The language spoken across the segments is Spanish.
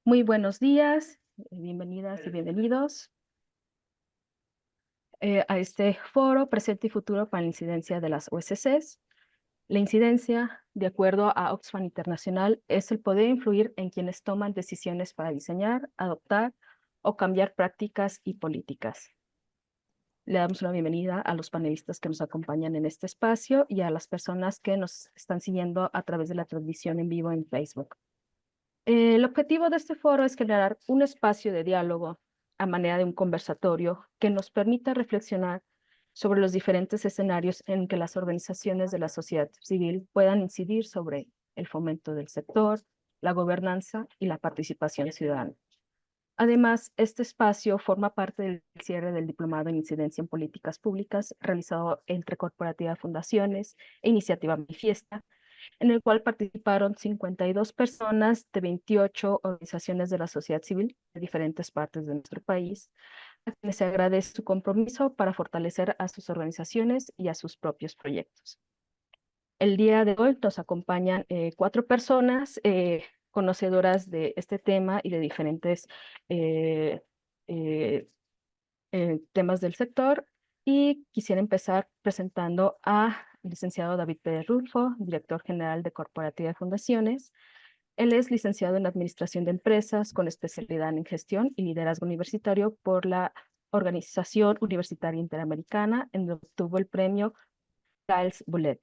Muy buenos días, bienvenidas y bienvenidos a este foro Presente y Futuro para la Incidencia de las OSCs. La incidencia, de acuerdo a Oxfam Internacional, es el poder influir en quienes toman decisiones para diseñar, adoptar o cambiar prácticas y políticas. Le damos una bienvenida a los panelistas que nos acompañan en este espacio y a las personas que nos están siguiendo a través de la transmisión en vivo en Facebook. El objetivo de este foro es generar un espacio de diálogo a manera de un conversatorio que nos permita reflexionar sobre los diferentes escenarios en que las organizaciones de la sociedad civil puedan incidir sobre el fomento del sector, la gobernanza y la participación ciudadana. Además, este espacio forma parte del cierre del Diplomado en Incidencia en Políticas Públicas realizado entre Corporativa Fundaciones e Iniciativa Manifiesta, en el cual participaron 52 personas de 28 organizaciones de la sociedad civil de diferentes partes de nuestro país, a quienes se agradece su compromiso para fortalecer a sus organizaciones y a sus propios proyectos. El día de hoy nos acompañan 4 personas conocedoras de este tema y de diferentes eh, eh, temas del sector, y quisiera empezar presentando al licenciado David Pérez Rulfo, director general de Corporativa de Fundaciones. Él es licenciado en Administración de Empresas con especialidad en Gestión y Liderazgo Universitario por la Organización Universitaria Interamericana, en donde obtuvo el premio Giles Bullet.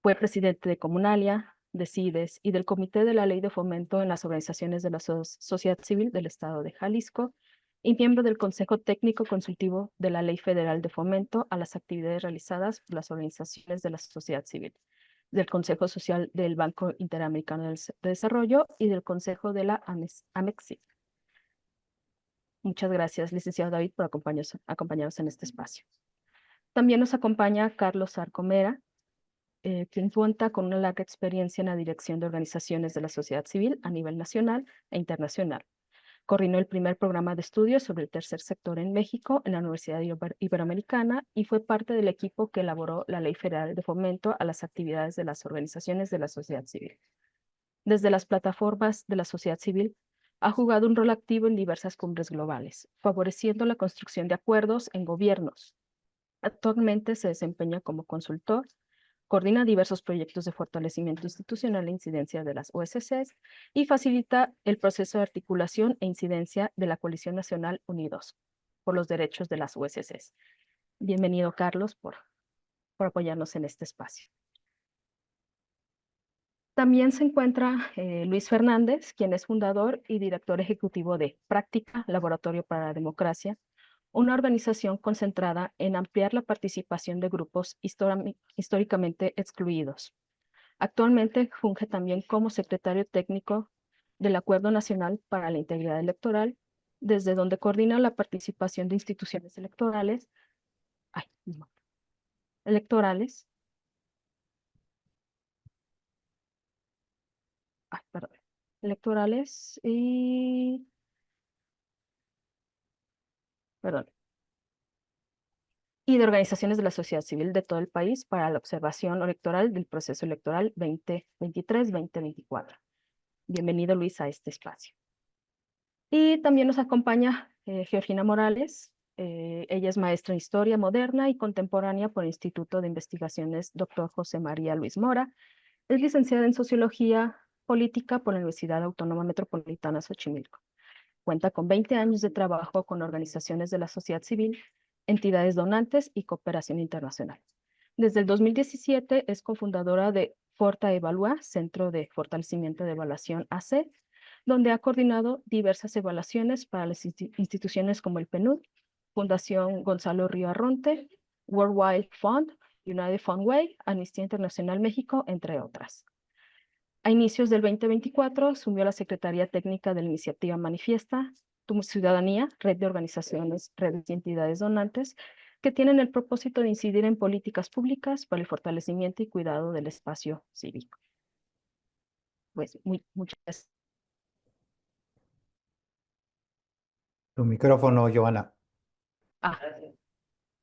Fue presidente de Comunalia, de CIDES y del Comité de la Ley de Fomento en las organizaciones de la sociedad civil del Estado de Jalisco y miembro del Consejo Técnico Consultivo de la Ley Federal de Fomento a las actividades realizadas por las organizaciones de la sociedad civil, del Consejo Social del Banco Interamericano de Desarrollo y del Consejo de la AMEXIC. Muchas gracias, licenciado David, por acompañarnos en este espacio. También nos acompaña Carlos Arcomera, quien cuenta con una larga experiencia en la dirección de organizaciones de la sociedad civil a nivel nacional e internacional. Coordinó el primer programa de estudios sobre el tercer sector en México en la Universidad Iberoamericana y fue parte del equipo que elaboró la Ley Federal de Fomento a las actividades de las organizaciones de la sociedad civil. Desde las plataformas de la sociedad civil, ha jugado un rol activo en diversas cumbres globales, favoreciendo la construcción de acuerdos en gobiernos. Actualmente se desempeña como consultor, coordina diversos proyectos de fortalecimiento institucional e incidencia de las OSCs y facilita el proceso de articulación e incidencia de la Coalición Nacional Unidos por los Derechos de las OSCs. Bienvenido, Carlos, por apoyarnos en este espacio. También se encuentra Luis Fernández, quien es fundador y director ejecutivo de Práctica, Laboratorio para la Democracia, una organización concentrada en ampliar la participación de grupos históricamente excluidos. Actualmente funge también como secretario técnico del Acuerdo Nacional para la Integridad Electoral, desde donde coordina la participación de instituciones electorales, electorales, perdón, electorales y, perdón, y de organizaciones de la sociedad civil de todo el país para la observación electoral del proceso electoral 2023-2024. Bienvenido, Luis, a este espacio. Y también nos acompaña Georgina Morales. Ella es maestra en Historia Moderna y Contemporánea por el Instituto de Investigaciones Dr. José María Luis Mora. Es licenciada en Sociología Política por la Universidad Autónoma Metropolitana Xochimilco. Cuenta con 20 años de trabajo con organizaciones de la sociedad civil, entidades donantes y cooperación internacional. Desde el 2017 es cofundadora de Forta Evalúa, Centro de Fortalecimiento de Evaluación AC, donde ha coordinado diversas evaluaciones para las instituciones como el PNUD, Fundación Gonzalo Río Arronte, World Wide Fund, United Fundway, Amnistía Internacional México, entre otras. A inicios del 2024 asumió la Secretaría Técnica de la Iniciativa Manifiesta, Tu Ciudadanía, red de organizaciones, redes y entidades donantes, que tienen el propósito de incidir en políticas públicas para el fortalecimiento y cuidado del espacio cívico. Pues muchas gracias. Tu micrófono, Giovanna.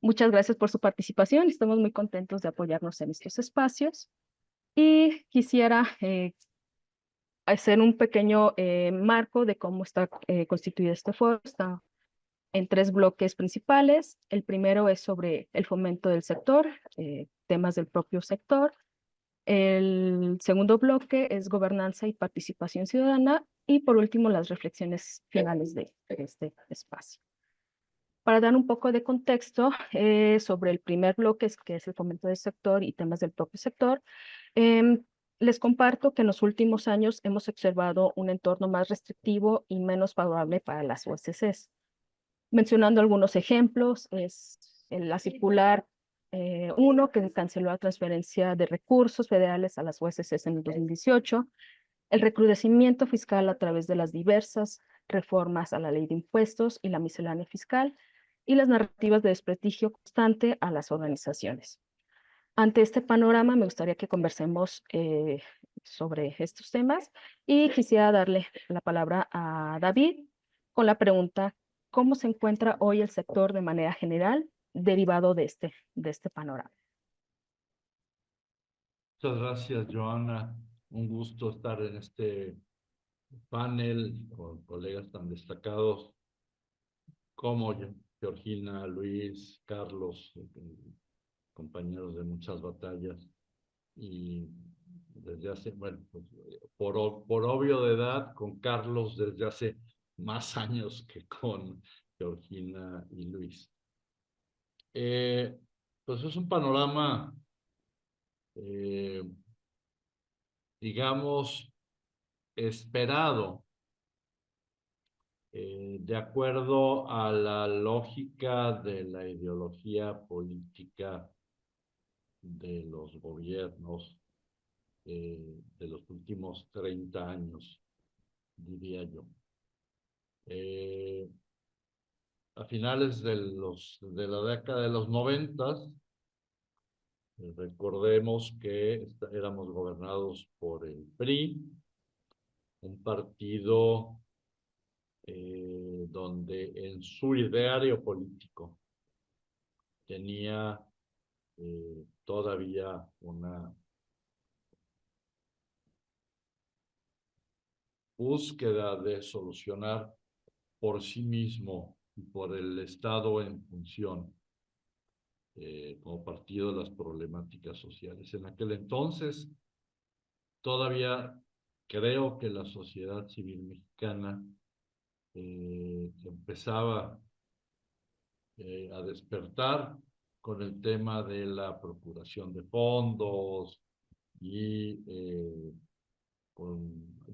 Muchas gracias por su participación. Estamos muy contentos de apoyarnos en estos espacios. Y quisiera hacer un pequeño marco de cómo está constituido este foro. Está en 3 bloques principales. El primero es sobre el fomento del sector, temas del propio sector. El segundo bloque es gobernanza y participación ciudadana. Y por último, las reflexiones finales de este espacio. Para dar un poco de contexto sobre el primer bloque, que es el fomento del sector y temas del propio sector, les comparto que en los últimos años hemos observado un entorno más restrictivo y menos favorable para las OSCs. Mencionando algunos ejemplos, es la circular 1, que canceló la transferencia de recursos federales a las OSCs en el 2018, el recrudecimiento fiscal a través de las diversas reformas a la ley de impuestos y la miscelánea fiscal, y las narrativas de desprestigio constante a las organizaciones. Ante este panorama, me gustaría que conversemos sobre estos temas y quisiera darle la palabra a David con la pregunta: ¿cómo se encuentra hoy el sector de manera general derivado de este panorama? Muchas gracias, Joana. Un gusto estar en este panel con colegas tan destacados como Georgina, Luis, Carlos, compañeros de muchas batallas. Y desde hace, bueno, pues, por obvio de edad, con Carlos desde hace más años que con Georgina y Luis. Pues es un panorama, digamos, esperado, de acuerdo a la lógica de la ideología política de los gobiernos de los últimos 30 años, diría yo. A finales de la década de los 90, recordemos que éramos gobernados por el PRI, un partido donde en su ideario político tenía todavía una búsqueda de solucionar por sí mismo y por el Estado en función, como partido, de las problemáticas sociales. En aquel entonces, todavía creo que la sociedad civil mexicana empezaba a despertar con el tema de la procuración de fondos y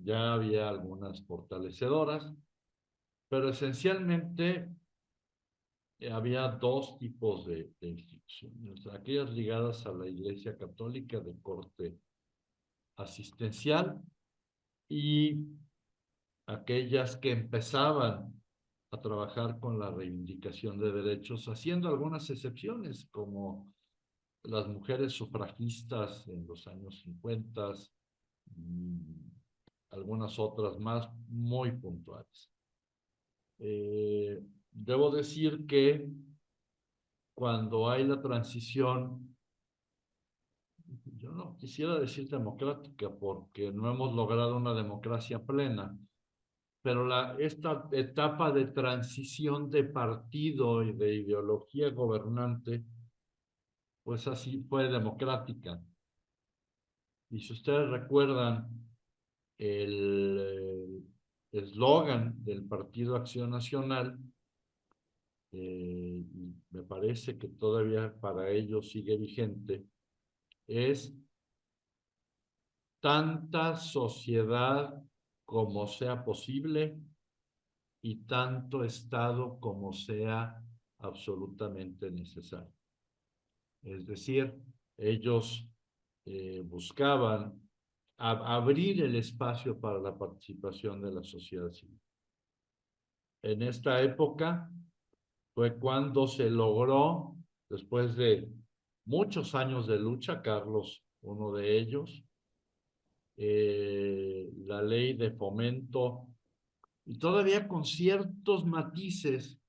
ya había algunas fortalecedoras, pero esencialmente había 2 tipos de instituciones: aquellas ligadas a la Iglesia Católica de corte asistencial y aquellas que empezaban a trabajar con la reivindicación de derechos, haciendo algunas excepciones, como las mujeres sufragistas en los años 50, y algunas otras más muy puntuales. Debo decir que cuando hay la transición, yo no quisiera decir democrática porque no hemos logrado una democracia plena, pero esta etapa de transición de partido y de ideología gobernante, pues así fue democrática. Y si ustedes recuerdan, el eslogan del Partido Acción Nacional, y me parece que todavía para ellos sigue vigente, es: tanta sociedad como sea posible y tanto Estado como sea absolutamente necesario. Es decir, ellos buscaban abrir el espacio para la participación de la sociedad civil. En esta época fue cuando se logró, después de muchos años de lucha, Carlos, uno de ellos, la ley de fomento, y todavía con ciertos matices,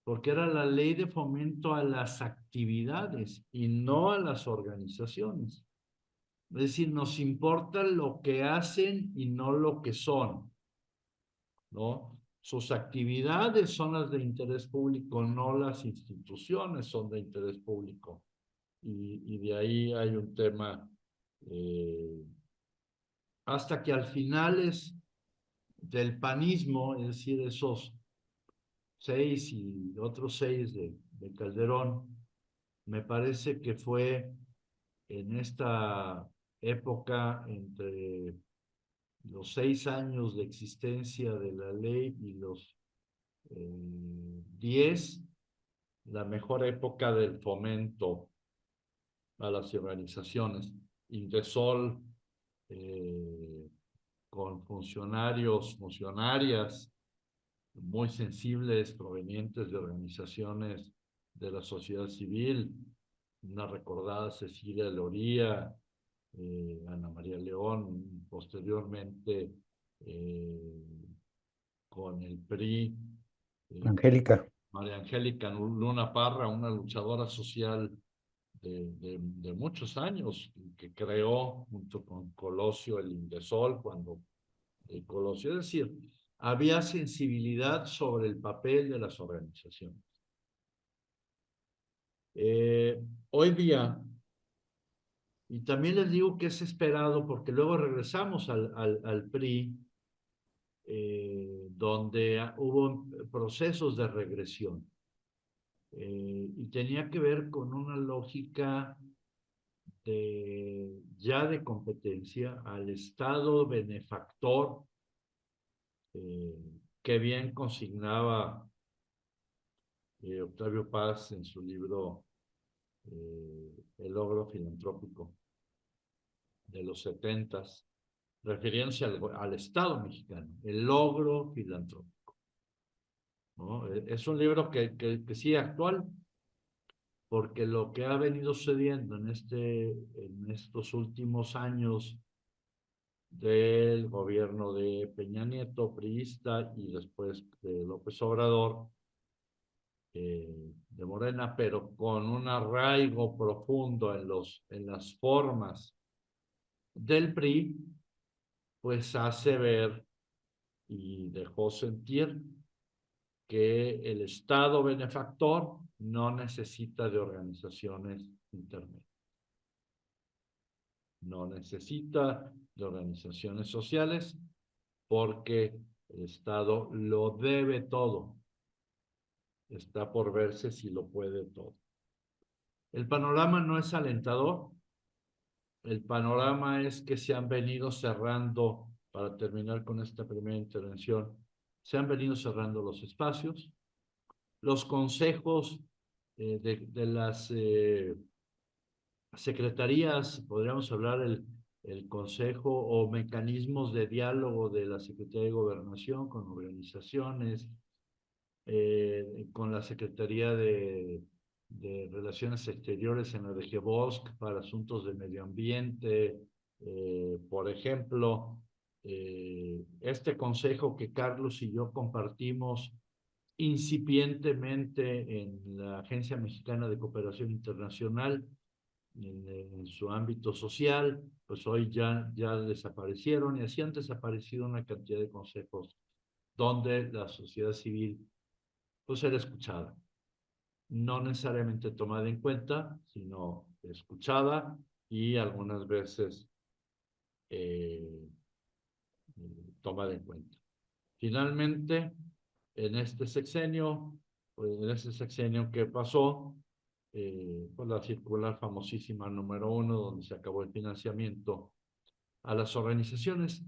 porque era la ley de fomento a las actividades y no a las organizaciones. Es decir, nos importa lo que hacen y no lo que son, ¿no? Sus actividades son las de interés público, no las instituciones son de interés público. Y de ahí hay un tema, hasta que al finales del panismo, es decir, esos 6 y otros 6 de Calderón, me parece que fue en esta época entre los 6 años de existencia de la ley y los 10, la mejor época del fomento a las organizaciones. Indesol, con funcionarias muy sensibles provenientes de organizaciones de la sociedad civil, una recordada Cecilia Loría, Ana María León, posteriormente con el PRI, Angélica. María Angélica Luna Parra, una luchadora social de muchos años, que creó junto con Colosio el Indesol, cuando Colosio, es decir, había sensibilidad sobre el papel de las organizaciones. Hoy día, y también les digo que es esperado porque luego regresamos al PRI, donde hubo procesos de regresión. Y tenía que ver con una lógica ya de competencia al Estado benefactor, que bien consignaba Octavio Paz en su libro El logro filantrópico de los 70s, refiriéndose al Estado mexicano, el logro filantrópico, ¿no? Es un libro que sigue actual, porque lo que ha venido sucediendo en estos últimos años del gobierno de Peña Nieto, priista, y después de López Obrador, de Morena, pero con un arraigo profundo en las formas del PRI, pues hace ver y dejó sentir que el Estado benefactor no necesita de organizaciones intermedias, no necesita de organizaciones sociales, porque el Estado lo debe todo. Está por verse si lo puede todo. El panorama no es alentador. El panorama es que se han venido cerrando, para terminar con esta primera intervención, se han venido cerrando los espacios. Los consejos de las secretarías, podríamos hablar el consejo o mecanismos de diálogo de la Secretaría de Gobernación con organizaciones, con la Secretaría de Relaciones Exteriores en la DGBOSC para asuntos de medio ambiente, por ejemplo, este consejo que Carlos y yo compartimos incipientemente en la Agencia Mexicana de Cooperación Internacional, en su ámbito social, pues hoy ya desaparecieron, y así han desaparecido una cantidad de consejos donde la sociedad civil pues era escuchada, no necesariamente tomada en cuenta, sino escuchada y algunas veces tomada en cuenta. Finalmente, en este sexenio, pues en ese sexenio que pasó, pues la circular famosísima número 1, donde se acabó el financiamiento a las organizaciones,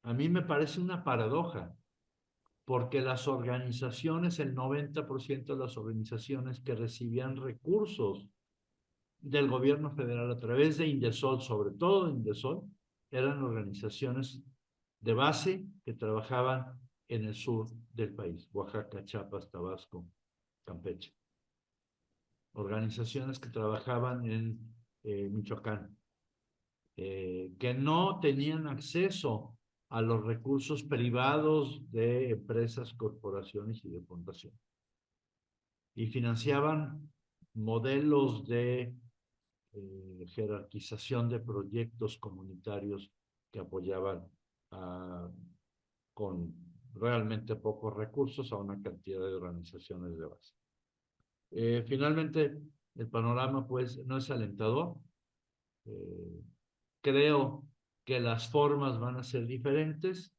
a mí me parece una paradoja, porque las organizaciones, el 90% de las organizaciones que recibían recursos del gobierno federal a través de Indesol, sobre todo Indesol, eran organizaciones de base que trabajaban en el sur del país, Oaxaca, Chiapas, Tabasco, Campeche. Organizaciones que trabajaban en Michoacán, que no tenían acceso a los recursos privados de empresas, corporaciones y de fundaciones. Y financiaban modelos de jerarquización de proyectos comunitarios que apoyaban con realmente pocos recursos a una cantidad de organizaciones de base. Finalmente, el panorama pues no es alentador. Creo que las formas van a ser diferentes,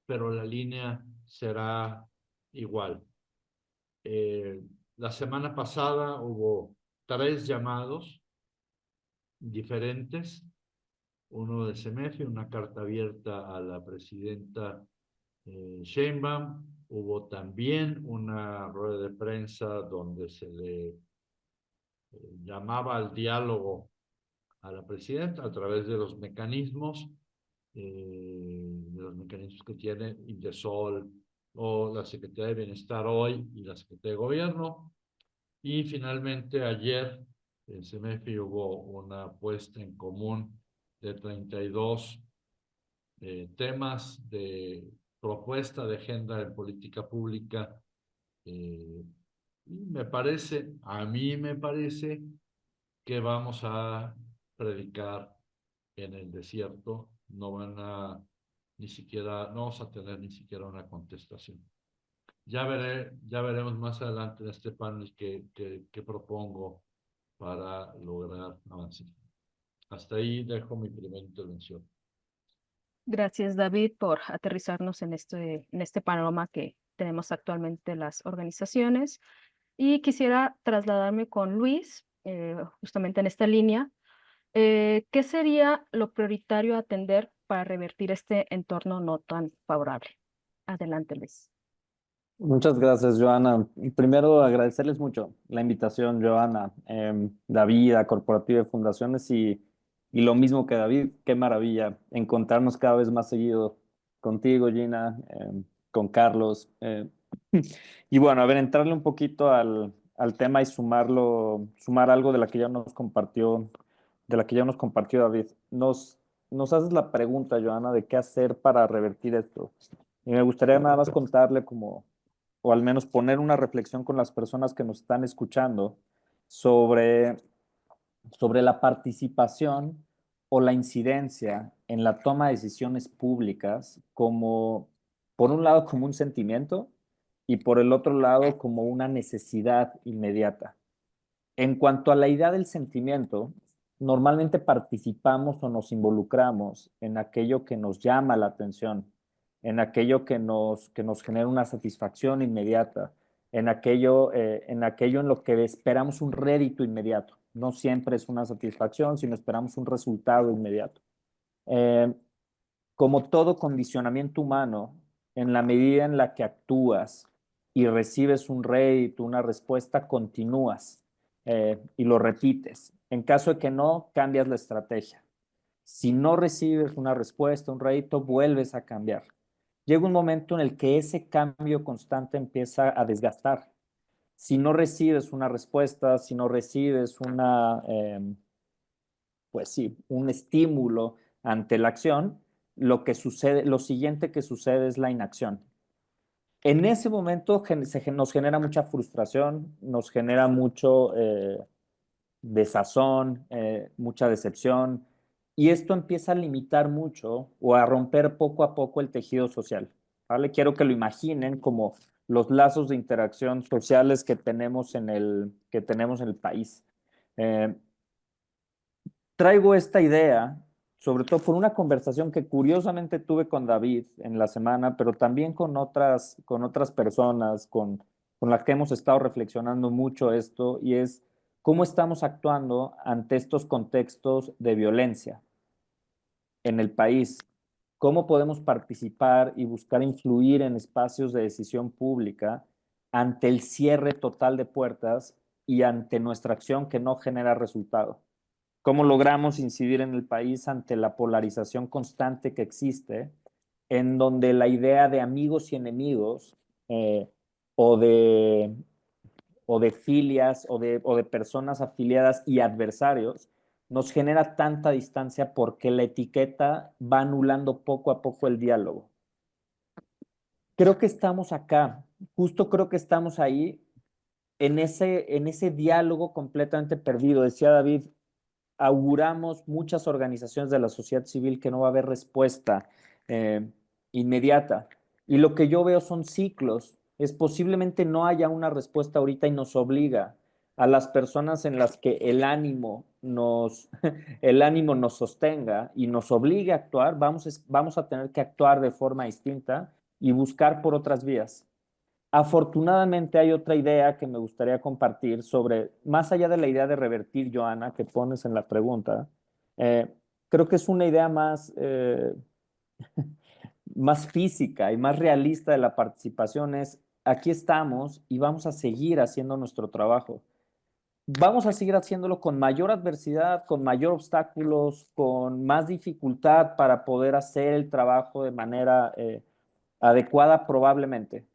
pero la línea será igual. La semana pasada hubo 3 llamados diferentes, uno de CEMEFI, una carta abierta a la presidenta Sheinbaum, hubo también una rueda de prensa donde se le llamaba al diálogo a la presidenta a través de los mecanismos que tiene Indesol o la Secretaría de Bienestar hoy y la Secretaría de Gobierno. Y finalmente ayer en CEMEFI hubo una puesta en común de 32 temas de propuesta de agenda de política pública. Y a mí me parece que vamos a predicar en el desierto, no vamos a tener ni siquiera una contestación. Ya veremos más adelante en este panel que propongo para lograr avanzar. Hasta ahí dejo mi primera intervención. Gracias, David, por aterrizarnos en este panorama que tenemos actualmente las organizaciones. Y quisiera trasladarme con Luis, justamente en esta línea. ¿Qué sería lo prioritario a atender para revertir este entorno no tan favorable? Adelante, Luis. Muchas gracias, Joana. Y primero, agradecerles mucho la invitación, Joana, David, a Corporativa de Fundaciones y lo mismo que David, qué maravilla encontrarnos cada vez más seguido contigo, Gina, con Carlos. Y bueno, a ver, entrarle un poquito al tema y sumar algo de la que ya nos compartió, David. Nos haces la pregunta, Joana, de qué hacer para revertir esto. Y me gustaría nada más contarle o al menos poner una reflexión con las personas que nos están escuchando sobre, sobre la participación o la incidencia en la toma de decisiones públicas como, por un lado, como un sentimiento y por el otro lado, como una necesidad inmediata. En cuanto a la idea del sentimiento, normalmente participamos o nos involucramos en aquello que nos llama la atención, en aquello que nos genera una satisfacción inmediata, en aquello en lo que esperamos un rédito inmediato. No siempre es una satisfacción, sino esperamos un resultado inmediato. Eh, Como todo condicionamiento humano, en la medida en la que actúas y recibes un rédito, una respuesta, continúas y lo repites. En caso de que no, cambias la estrategia. Si no recibes una respuesta, un rédito, vuelves a cambiar. Llega un momento en el que ese cambio constante empieza a desgastar. Si no recibes una respuesta, si no recibes pues sí, un estímulo ante la acción, lo siguiente que sucede es la inacción. En ese momento nos genera mucha frustración, nos genera mucho desazón, mucha decepción, y esto empieza a limitar mucho o a romper poco a poco el tejido social. ¿Vale? Quiero que lo imaginen como los lazos de interacción sociales que tenemos en el país. Traigo esta idea, sobre todo por una conversación que curiosamente tuve con David en la semana, pero también con otras personas con las que hemos estado reflexionando mucho esto, y es cómo estamos actuando ante estos contextos de violencia en el país. ¿Cómo podemos participar y buscar influir en espacios de decisión pública ante el cierre total de puertas y ante nuestra acción que no genera resultado? ¿Cómo logramos incidir en el país ante la polarización constante que existe, en donde la idea de amigos y enemigos eh, o, de, o de filias o de personas afiliadas y adversarios nos genera tanta distancia porque la etiqueta va anulando poco a poco el diálogo? Creo que estamos acá, justo creo que estamos ahí en ese diálogo completamente perdido. Decía David, auguramos muchas organizaciones de la sociedad civil que no va a haber respuesta inmediata. Y lo que yo veo son ciclos. Es posiblemente no haya una respuesta ahorita y nos obliga a las personas en las que el ánimo nos sostenga y nos obligue a actuar, vamos a tener que actuar de forma distinta y buscar por otras vías. Afortunadamente hay otra idea que me gustaría compartir sobre, más allá de la idea de revertir, Joana, que pones en la pregunta, creo que es una idea más física y más realista de la participación. Es, aquí estamos y vamos a seguir haciendo nuestro trabajo. Vamos a seguir haciéndolo con mayor adversidad, con mayor obstáculos, con más dificultad para poder hacer el trabajo de manera adecuada probablemente,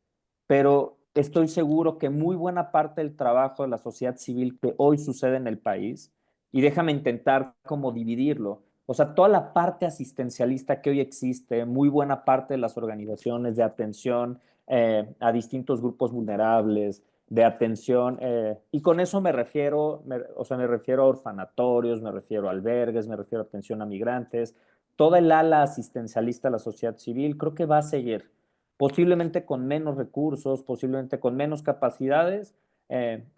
pero estoy seguro que muy buena parte del trabajo de la sociedad civil que hoy sucede en el país, y déjame intentar como dividirlo, o sea, toda la parte asistencialista que hoy existe, muy buena parte de las organizaciones de atención a distintos grupos vulnerables, de atención, y con eso me refiero, o sea, me refiero a orfanatorios, me refiero a albergues, me refiero a atención a migrantes, toda el ala asistencialista de la sociedad civil, creo que va a seguir posiblemente con menos recursos, posiblemente con menos capacidades,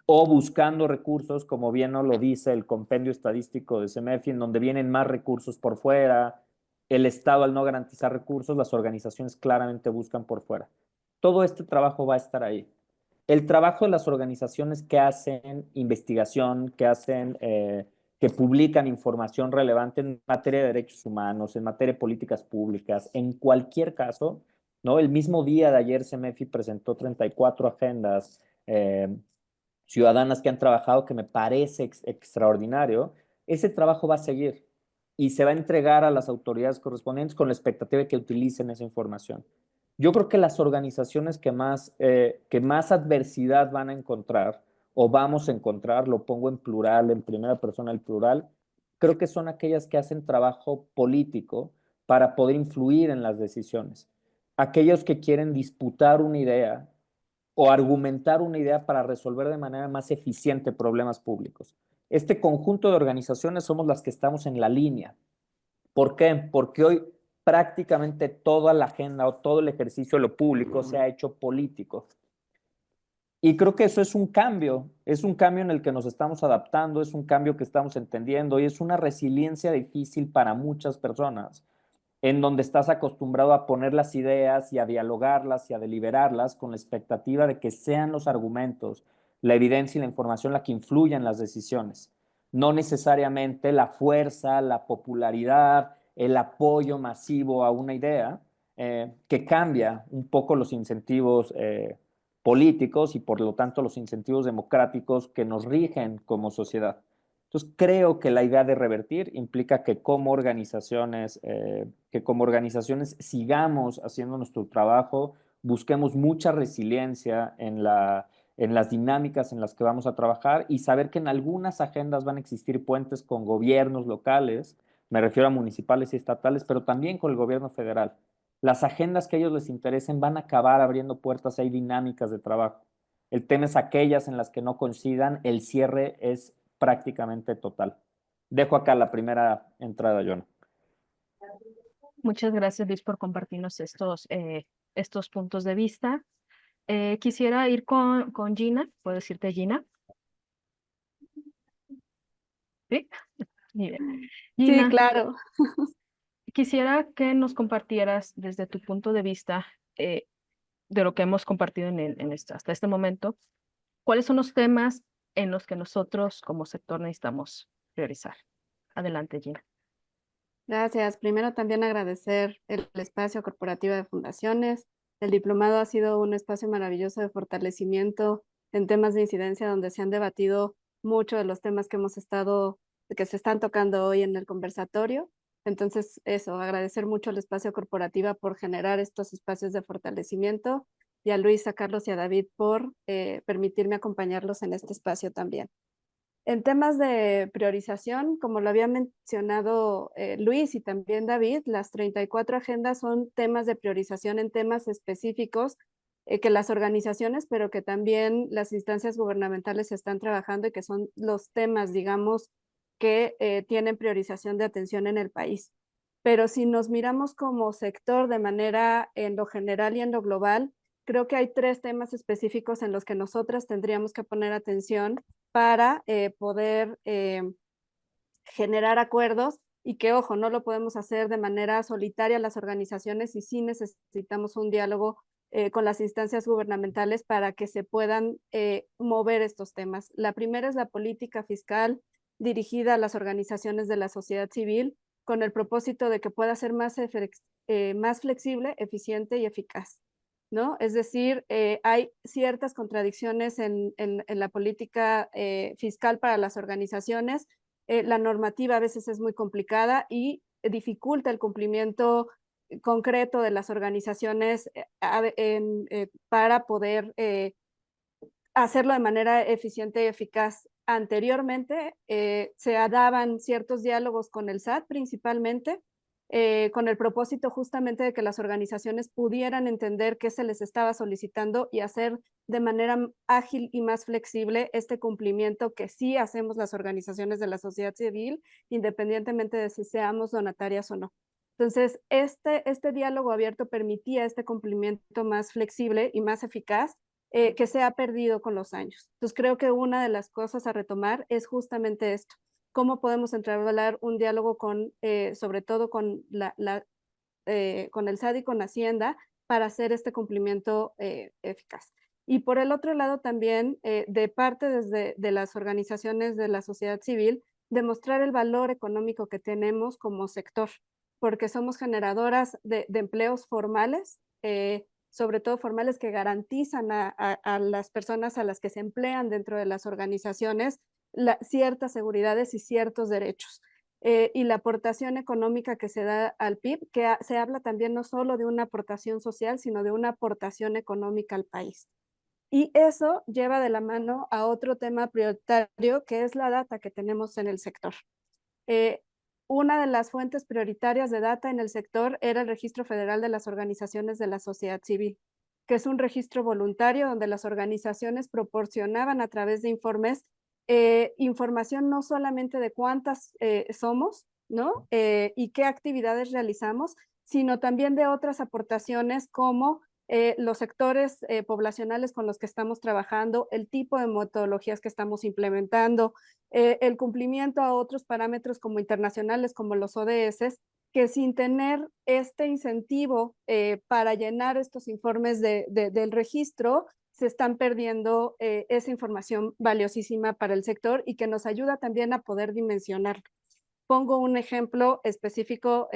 o buscando recursos, como bien nos lo dice el compendio estadístico de CEMEFI, en donde vienen más recursos por fuera, el Estado al no garantizar recursos, las organizaciones claramente buscan por fuera. Todo este trabajo va a estar ahí. El trabajo de las organizaciones que hacen investigación, que publican información relevante en materia de derechos humanos, en materia de políticas públicas, en cualquier caso, ¿no? El mismo día de ayer CEMEFI presentó 34 agendas ciudadanas que han trabajado, que me parece extraordinario. Ese trabajo va a seguir y se va a entregar a las autoridades correspondientes con la expectativa de que utilicen esa información. Yo creo que las organizaciones que más adversidad van a encontrar o vamos a encontrar, lo pongo en plural, en primera persona el plural, creo que son aquellas que hacen trabajo político para poder influir en las decisiones. Aquellos que quieren disputar una idea o argumentar una idea para resolver de manera más eficiente problemas públicos. Este conjunto de organizaciones somos las que estamos en la línea. ¿Por qué? Porque hoy prácticamente toda la agenda o todo el ejercicio de lo público se ha hecho político. Y creo que eso es un cambio en el que nos estamos adaptando, es un cambio que estamos entendiendo y es una resiliencia difícil para muchas personas, en donde estás acostumbrado a poner las ideas y a dialogarlas y a deliberarlas con la expectativa de que sean los argumentos, la evidencia y la información la que influya en las decisiones. No necesariamente la fuerza, la popularidad, el apoyo masivo a una idea, que cambia un poco los incentivos políticos y por lo tanto los incentivos democráticos que nos rigen como sociedad. Entonces, creo que la idea de revertir implica que como organizaciones sigamos haciendo nuestro trabajo, busquemos mucha resiliencia en las dinámicas en las que vamos a trabajar y saber que en algunas agendas van a existir puentes con gobiernos locales, me refiero a municipales y estatales, pero también con el gobierno federal. Las agendas que a ellos les interesen van a acabar abriendo puertas, hay dinámicas de trabajo. El tema es aquellas en las que no coincidan, el cierre es prácticamente total. Dejo acá la primera entrada, John. Muchas gracias, Luis, por compartirnos estos puntos de vista. Quisiera ir con Gina. ¿Puedo decirte Gina? ¿Sí? Muy bien. Sí, Gina, claro. quisiera que nos compartieras desde tu punto de vista de lo que hemos compartido hasta este momento, ¿cuáles son los temas en los que nosotros como sector necesitamos priorizar? Adelante, Gina. Gracias. Primero también agradecer el espacio corporativo de fundaciones. El diplomado ha sido un espacio maravilloso de fortalecimiento en temas de incidencia donde se han debatido mucho de los temas que se están tocando hoy en el conversatorio. Entonces, eso, agradecer mucho al espacio corporativo por generar estos espacios de fortalecimiento y a Luis, a Carlos y a David por permitirme acompañarlos en este espacio también. En temas de priorización, como lo había mencionado Luis y también David, las 34 agendas son temas de priorización en temas específicos que las organizaciones, pero que también las instancias gubernamentales están trabajando y que son los temas, digamos, que tienen priorización de atención en el país. Pero si nos miramos como sector de manera en lo general y en lo global, creo que hay 3 temas específicos en los que nosotras tendríamos que poner atención para poder generar acuerdos y que, ojo, no lo podemos hacer de manera solitaria las organizaciones y sí necesitamos un diálogo con las instancias gubernamentales para que se puedan mover estos temas. La primera es la política fiscal dirigida a las organizaciones de la sociedad civil con el propósito de que pueda ser más flexible, eficiente y eficaz, ¿no? Es decir, hay ciertas contradicciones en la política fiscal para las organizaciones. La normativa a veces es muy complicada y dificulta el cumplimiento concreto de las organizaciones para poder hacerlo de manera eficiente y eficaz. Anteriormente se daban ciertos diálogos con el SAT principalmente, con el propósito justamente de que las organizaciones pudieran entender qué se les estaba solicitando y hacer de manera ágil y más flexible este cumplimiento que sí hacemos las organizaciones de la sociedad civil, independientemente de si seamos donatarias o no. Entonces, este diálogo abierto permitía este cumplimiento más flexible y más eficaz que se ha perdido con los años. Entonces, creo que una de las cosas a retomar es justamente esto. ¿Cómo podemos entablar un diálogo sobre todo con con el SAT y con Hacienda para hacer este cumplimiento eficaz? Y por el otro lado también, de parte de las organizaciones de la sociedad civil, demostrar el valor económico que tenemos como sector, porque somos generadoras de empleos formales, sobre todo formales que garantizan a las personas a las que se emplean dentro de las organizaciones ciertas seguridades y ciertos derechos. Y la aportación económica que se da al PIB, que se habla también no solo de una aportación social, sino de una aportación económica al país. Y eso lleva de la mano a otro tema prioritario, que es la data que tenemos en el sector. Una de las fuentes prioritarias de data en el sector era el Registro Federal de las Organizaciones de la Sociedad Civil, que es un registro voluntario donde las organizaciones proporcionaban a través de informes información no solamente de cuántas somos, ¿no? Y qué actividades realizamos, sino también de otras aportaciones como los sectores poblacionales con los que estamos trabajando, el tipo de metodologías que estamos implementando, el cumplimiento a otros parámetros como internacionales, como los ODS, que sin tener este incentivo para llenar estos informes del registro, se están perdiendo esa información valiosísima para el sector y que nos ayuda también a poder dimensionar. Pongo un ejemplo específico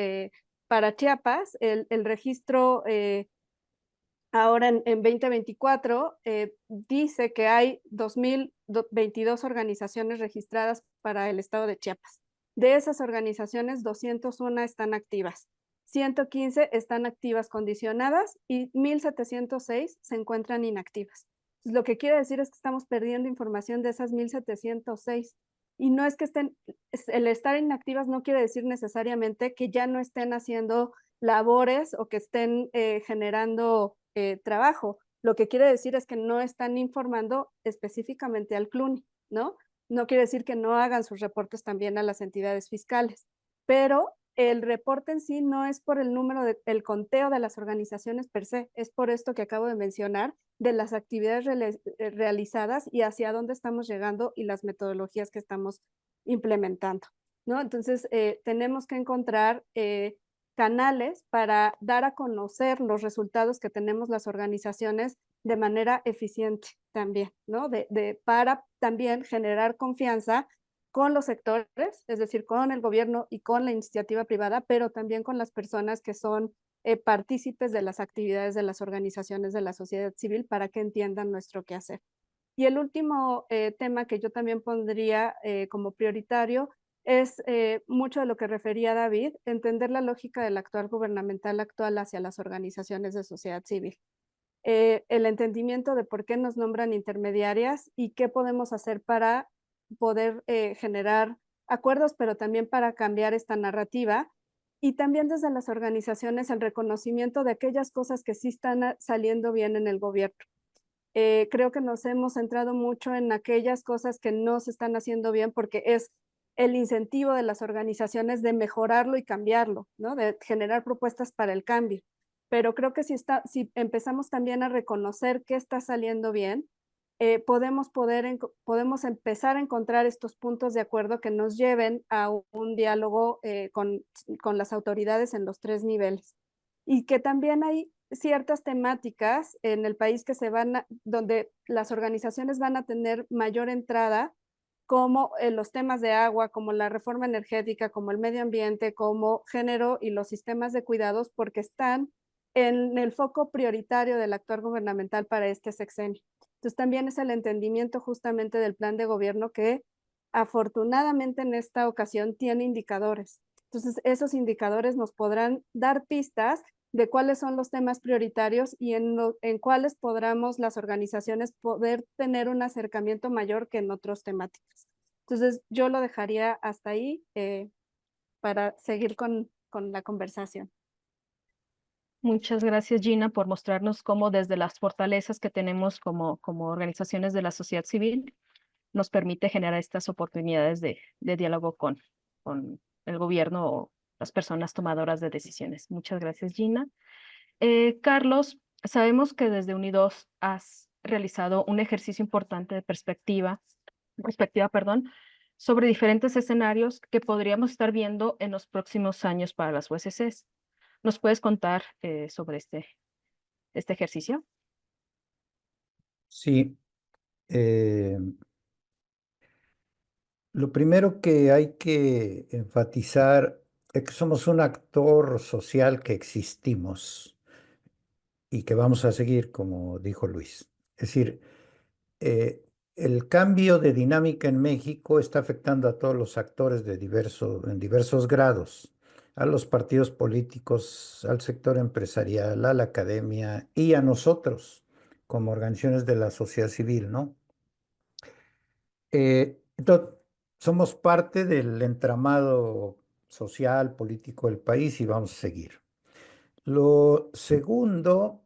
para Chiapas, el registro ahora en 2024 dice que hay 2.022 organizaciones registradas para el estado de Chiapas. De esas organizaciones, 201 están activas, 115 están activas condicionadas y 1.706 se encuentran inactivas. Lo que quiere decir es que estamos perdiendo información de esas 1.706. Y no es que el estar inactivas no quiere decir necesariamente que ya no estén haciendo labores o que estén generando trabajo. Lo que quiere decir es que no están informando específicamente al CLUNI, ¿no? No quiere decir que no hagan sus reportes también a las entidades fiscales, pero el reporte en sí no es por el número el conteo de las organizaciones per se, es por esto que acabo de mencionar, de las actividades realizadas y hacia dónde estamos llegando y las metodologías que estamos implementando, ¿no? Entonces, tenemos que encontrar canales para dar a conocer los resultados que tenemos las organizaciones de manera eficiente también, ¿no? Para también generar confianza con los sectores, es decir, con el gobierno y con la iniciativa privada, pero también con las personas que son partícipes de las actividades de las organizaciones de la sociedad civil para que entiendan nuestro quehacer. Y el último tema que yo también pondría como prioritario es mucho de lo que refería David, entender la lógica del actual gubernamental actual hacia las organizaciones de sociedad civil. El entendimiento de por qué nos nombran intermediarias y qué podemos hacer para poder generar acuerdos, pero también para cambiar esta narrativa. Y también desde las organizaciones el reconocimiento de aquellas cosas que sí están saliendo bien en el gobierno. Creo que nos hemos centrado mucho en aquellas cosas que no se están haciendo bien porque es el incentivo de las organizaciones de mejorarlo y cambiarlo, ¿no? De generar propuestas para el cambio. Pero creo que si empezamos también a reconocer qué está saliendo bien, podemos empezar a encontrar estos puntos de acuerdo que nos lleven a un diálogo con las autoridades en los 3 niveles. Y que también hay ciertas temáticas en el país donde las organizaciones van a tener mayor entrada, como los temas de agua, como la reforma energética, como el medio ambiente, como género y los sistemas de cuidados, porque están en el foco prioritario del actuar gubernamental para este sexenio. Entonces también es el entendimiento justamente del plan de gobierno que afortunadamente en esta ocasión tiene indicadores. Entonces esos indicadores nos podrán dar pistas de cuáles son los temas prioritarios y en cuáles podamos las organizaciones poder tener un acercamiento mayor que en otras temáticas. Entonces yo lo dejaría hasta ahí para seguir con la conversación. Muchas gracias, Gina, por mostrarnos cómo desde las fortalezas que tenemos como organizaciones de la sociedad civil nos permite generar estas oportunidades de diálogo con el gobierno o las personas tomadoras de decisiones. Muchas gracias, Gina. Carlos, sabemos que desde Unidos has realizado un ejercicio importante de perspectiva, perdón, sobre diferentes escenarios que podríamos estar viendo en los próximos años para las USCs. ¿Nos puedes contar sobre este ejercicio? Sí. Lo primero que hay que enfatizar es que somos un actor social que existimos y que vamos a seguir, como dijo Luis. Es decir, eh, el cambio de dinámica en México está afectando a todos los actores en diversos grados, a los partidos políticos, al sector empresarial, a la academia y a nosotros como organizaciones de la sociedad civil, ¿no? Entonces, somos parte del entramado social, político del país y vamos a seguir. Lo segundo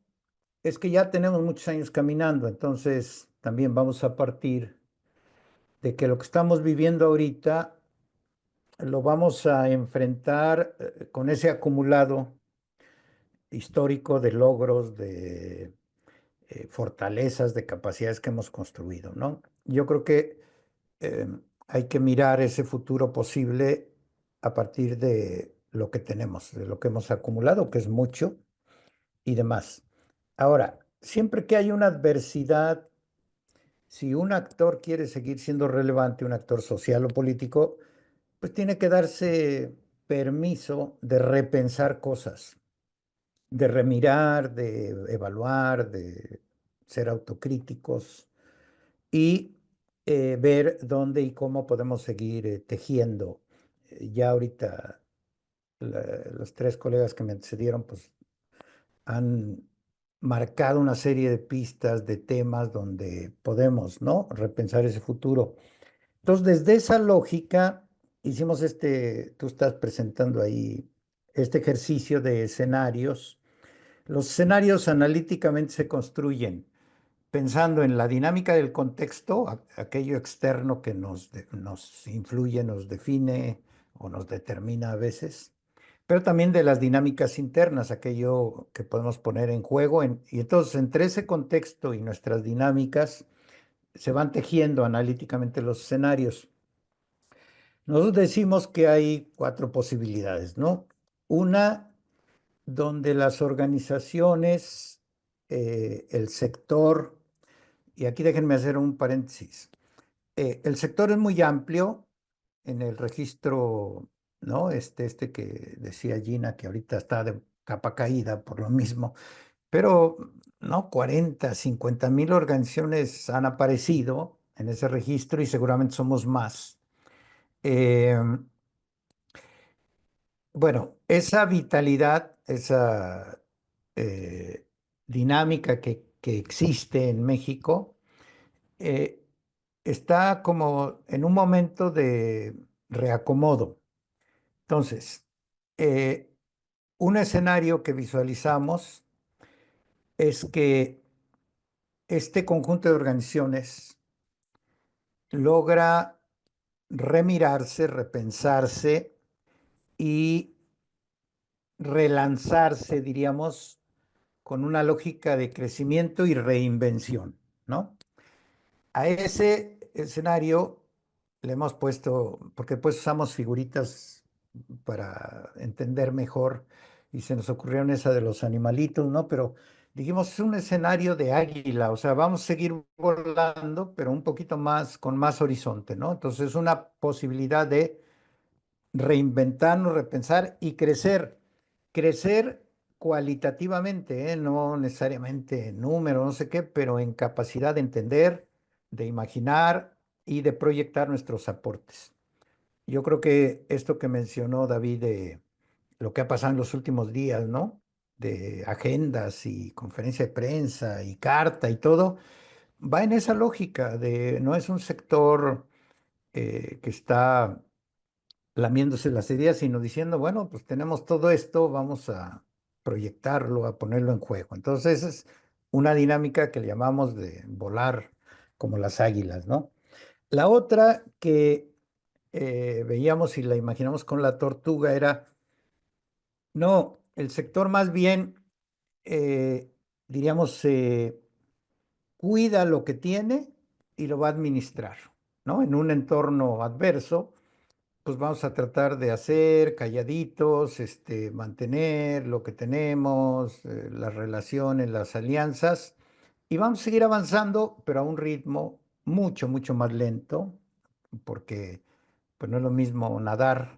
es que ya tenemos muchos años caminando, entonces también vamos a partir de que lo que estamos viviendo ahorita lo vamos a enfrentar con ese acumulado histórico de logros, de fortalezas, de capacidades que hemos construido, ¿no? Yo creo que eh, hay que mirar ese futuro posible a partir de lo que tenemos, de lo que hemos acumulado, que es mucho y demás. Ahora, siempre que hay una adversidad, si un actor quiere seguir siendo relevante, un actor social o político, pues tiene que darse permiso de repensar cosas, de remirar, de evaluar, de ser autocríticos y ver dónde y cómo podemos seguir tejiendo. Ya ahorita los 3 colegas que me antecedieron pues han marcado una serie de pistas, de temas donde podemos, ¿no? Repensar ese futuro. Entonces, desde esa lógica, hicimos tú estás presentando ahí este ejercicio de escenarios. Los escenarios analíticamente se construyen pensando en la dinámica del contexto, aquello externo que nos influye, nos define o nos determina a veces, pero también de las dinámicas internas, aquello que podemos poner en juego. Y entonces, entre ese contexto y nuestras dinámicas, se van tejiendo analíticamente los escenarios. Nosotros decimos que hay 4 posibilidades, ¿no? Una, donde las organizaciones, el sector, y aquí déjenme hacer un paréntesis. El sector es muy amplio en el registro, ¿no? Este que decía Gina, que ahorita está de capa caída por lo mismo, pero, ¿no? 40, 50 mil organizaciones han aparecido en ese registro y seguramente somos más. Bueno, esa vitalidad, esa dinámica que existe en México, eh, está como en un momento de reacomodo. Entonces, eh, un escenario que visualizamos es que este conjunto de organizaciones logra remirarse, repensarse y relanzarse, diríamos, con una lógica de crecimiento y reinvención, ¿no? A ese escenario le hemos puesto, porque pues usamos figuritas para entender mejor y se nos ocurrieron esa de los animalitos, ¿no? Pero dijimos, es un escenario de águila, o sea, vamos a seguir volando, pero un poquito más, con más horizonte, ¿no? Entonces, una posibilidad de reinventarnos, repensar y crecer. Crecer cualitativamente, ¿eh? No necesariamente en número, no sé qué, pero en capacidad de entender, de imaginar y de proyectar nuestros aportes. Yo creo que esto que mencionó David de lo que ha pasado en los últimos días, ¿no? De agendas y conferencia de prensa y carta y todo, va en esa lógica de no es un sector que está lamiéndose las heridas, sino diciendo, bueno, pues tenemos todo esto, vamos a proyectarlo, a ponerlo en juego. Entonces es una dinámica que le llamamos de volar como las águilas, ¿no? La otra que veíamos y la imaginamos con la tortuga era, no, el sector más bien, eh, diríamos, cuida lo que tiene y lo va a administrar, ¿no? En un entorno adverso pues vamos a tratar de hacer calladitos, mantener lo que tenemos, las relaciones, las alianzas, y vamos a seguir avanzando, pero a un ritmo mucho, mucho más lento, porque pues no es lo mismo nadar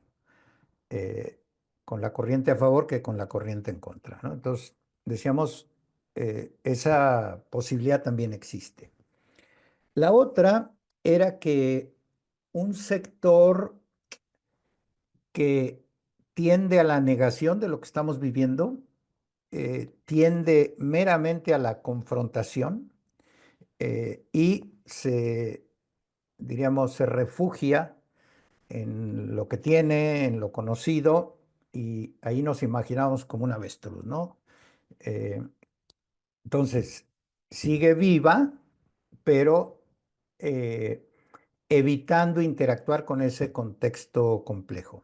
eh, con la corriente a favor que con la corriente en contra, ¿no? Entonces, decíamos, esa posibilidad también existe. La otra era que un sector que tiende a la negación de lo que estamos viviendo, tiende meramente a la confrontación y diríamos, se refugia en lo que tiene, en lo conocido, y ahí nos imaginamos como un avestruz, ¿no? Eh, entonces, sigue viva, pero eh, evitando interactuar con ese contexto complejo.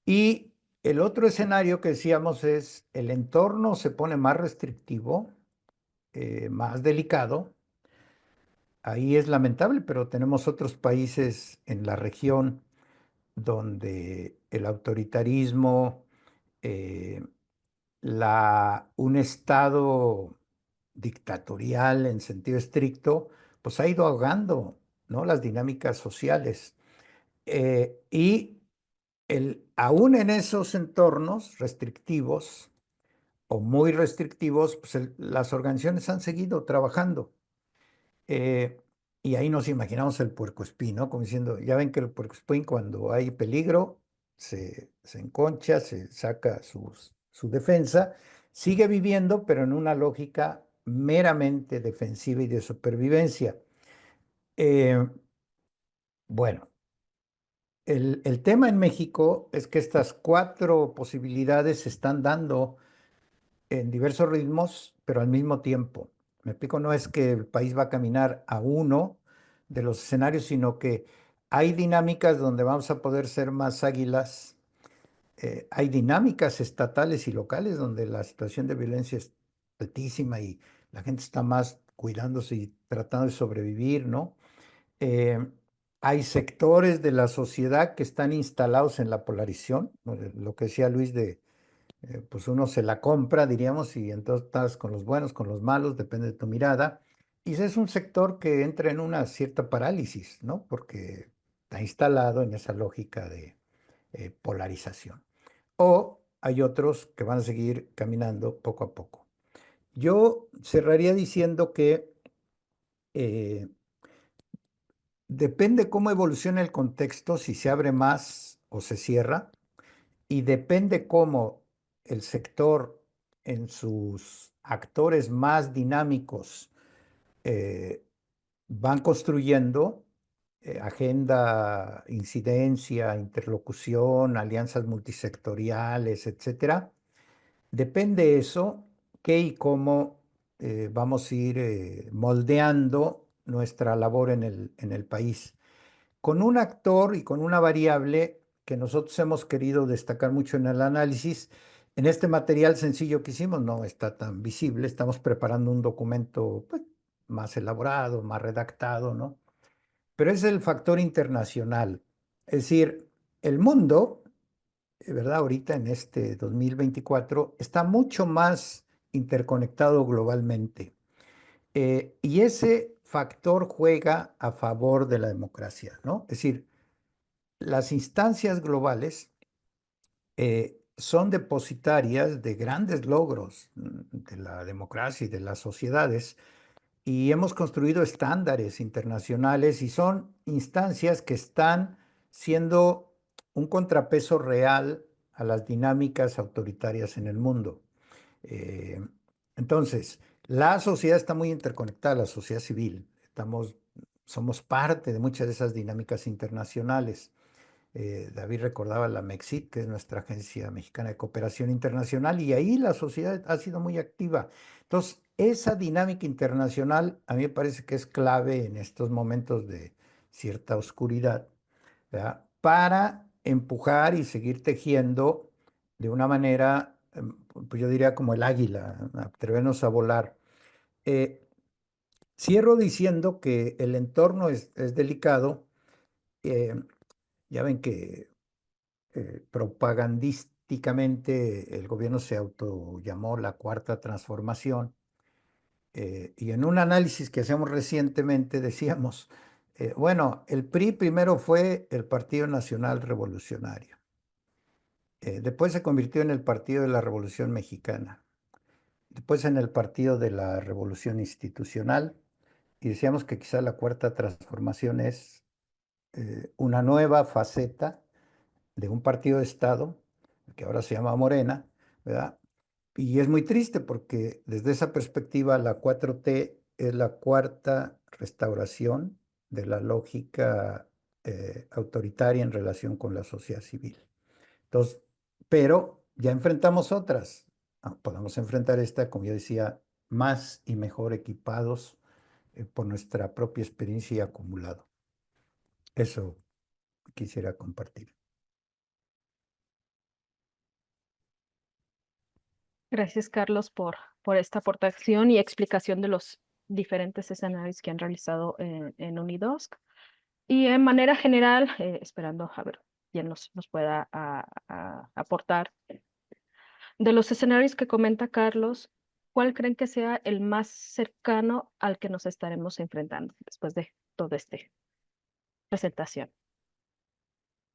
Y el otro escenario que decíamos es el entorno se pone más restrictivo, más delicado. Ahí es lamentable, pero tenemos otros países en la región donde el autoritarismo, eh, un estado dictatorial en sentido estricto, pues ha ido ahogando, ¿no? Las dinámicas sociales. Y aún en esos entornos restrictivos o muy restrictivos, pues las organizaciones han seguido trabajando. Eh, y ahí nos imaginamos el puercoespín, ¿no? Como diciendo, ya ven que el puercoespín cuando hay peligro se enconcha, se saca su defensa, sigue viviendo, pero en una lógica meramente defensiva y de supervivencia. Eh, bueno, el tema en México es que estas cuatro posibilidades se están dando en diversos ritmos, pero al mismo tiempo. Me explico, no es que el país va a caminar a uno de los escenarios, sino que hay dinámicas donde vamos a poder ser más águilas. Hay dinámicas estatales y locales donde la situación de violencia es altísima y la gente está más cuidándose y tratando de sobrevivir, ¿no? Eh, Hay sectores de la sociedad que están instalados en la polarización, ¿no? Lo que decía Luis pues uno se la compra, diríamos, y entonces estás con los buenos, con los malos, depende de tu mirada. Y ese es un sector que entra en una cierta parálisis, ¿no? Porque está instalado en esa lógica de polarización. O hay otros que van a seguir caminando poco a poco. Yo cerraría diciendo que eh, depende cómo evoluciona el contexto, si se abre más o se cierra, y depende cómo el sector en sus actores más dinámicos eh, van construyendo agenda, incidencia, interlocución, alianzas multisectoriales, etcétera. Depende eso, qué y cómo vamos a ir moldeando nuestra labor en el país. con un actor y con una variable que nosotros hemos querido destacar mucho en el análisis. En este material sencillo que hicimos no está tan visible, estamos preparando un documento pues, más elaborado, más redactado, ¿no? Pero es el factor internacional. Es decir, el mundo, ¿verdad? Ahorita en este 2024 está mucho más interconectado globalmente. Y ese factor juega a favor de la democracia, ¿no? Es decir, las instancias globales son depositarias de grandes logros de la democracia y de las sociedades y hemos construido estándares internacionales y son instancias que están siendo un contrapeso real a las dinámicas autoritarias en el mundo. Eh, entonces, la sociedad está muy interconectada, la sociedad civil. Somos parte de muchas de esas dinámicas internacionales. David recordaba la MEXIT, que es nuestra Agencia Mexicana de Cooperación Internacional, y ahí la sociedad ha sido muy activa. Entonces, esa dinámica internacional a mí me parece que es clave en estos momentos de cierta oscuridad, ¿verdad? Para empujar y seguir tejiendo de una manera, pues yo diría como el águila, atrevernos a volar. Eh, Cierro diciendo que el entorno es delicado. eh, ya ven que propagandísticamente el gobierno se autollamó la Cuarta Transformación. Y en un análisis que hacemos recientemente decíamos, bueno, el PRI primero fue el Partido Nacional Revolucionario. Después se convirtió en el Partido de la Revolución Mexicana. Después en el Partido de la Revolución Institucional. Y decíamos que quizá la Cuarta Transformación es una nueva faceta de un partido de Estado, que ahora se llama Morena, ¿verdad? Y es muy triste porque desde esa perspectiva la 4T es la cuarta restauración de la lógica autoritaria en relación con la sociedad civil. Entonces, pero ya enfrentamos otras. Podemos enfrentar esta, como yo decía, más y mejor equipados por nuestra propia experiencia y acumulado. Eso quisiera compartir. Gracias, Carlos, por esta aportación y explicación de los diferentes escenarios que han realizado en Unidosk. Y en manera general, esperando a ver quién nos pueda aportar, de los escenarios que comenta Carlos, ¿cuál creen que sea el más cercano al que nos estaremos enfrentando después de toda esta presentación?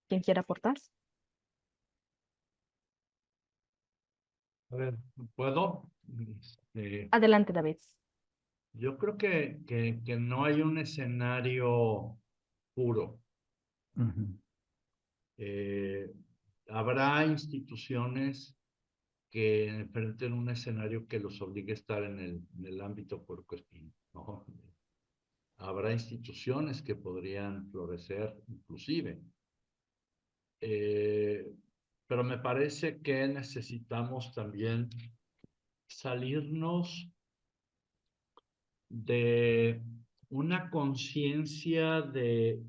¿Quién quiere aportar? A ver, ¿puedo? Adelante, David. Yo creo que no hay un escenario puro. Ujú. Habrá instituciones que enfrenten un escenario que los obligue a estar en el ámbito puercoespín, ¿no? Habrá instituciones que podrían florecer inclusive. Pero me parece que necesitamos también salirnos de una conciencia de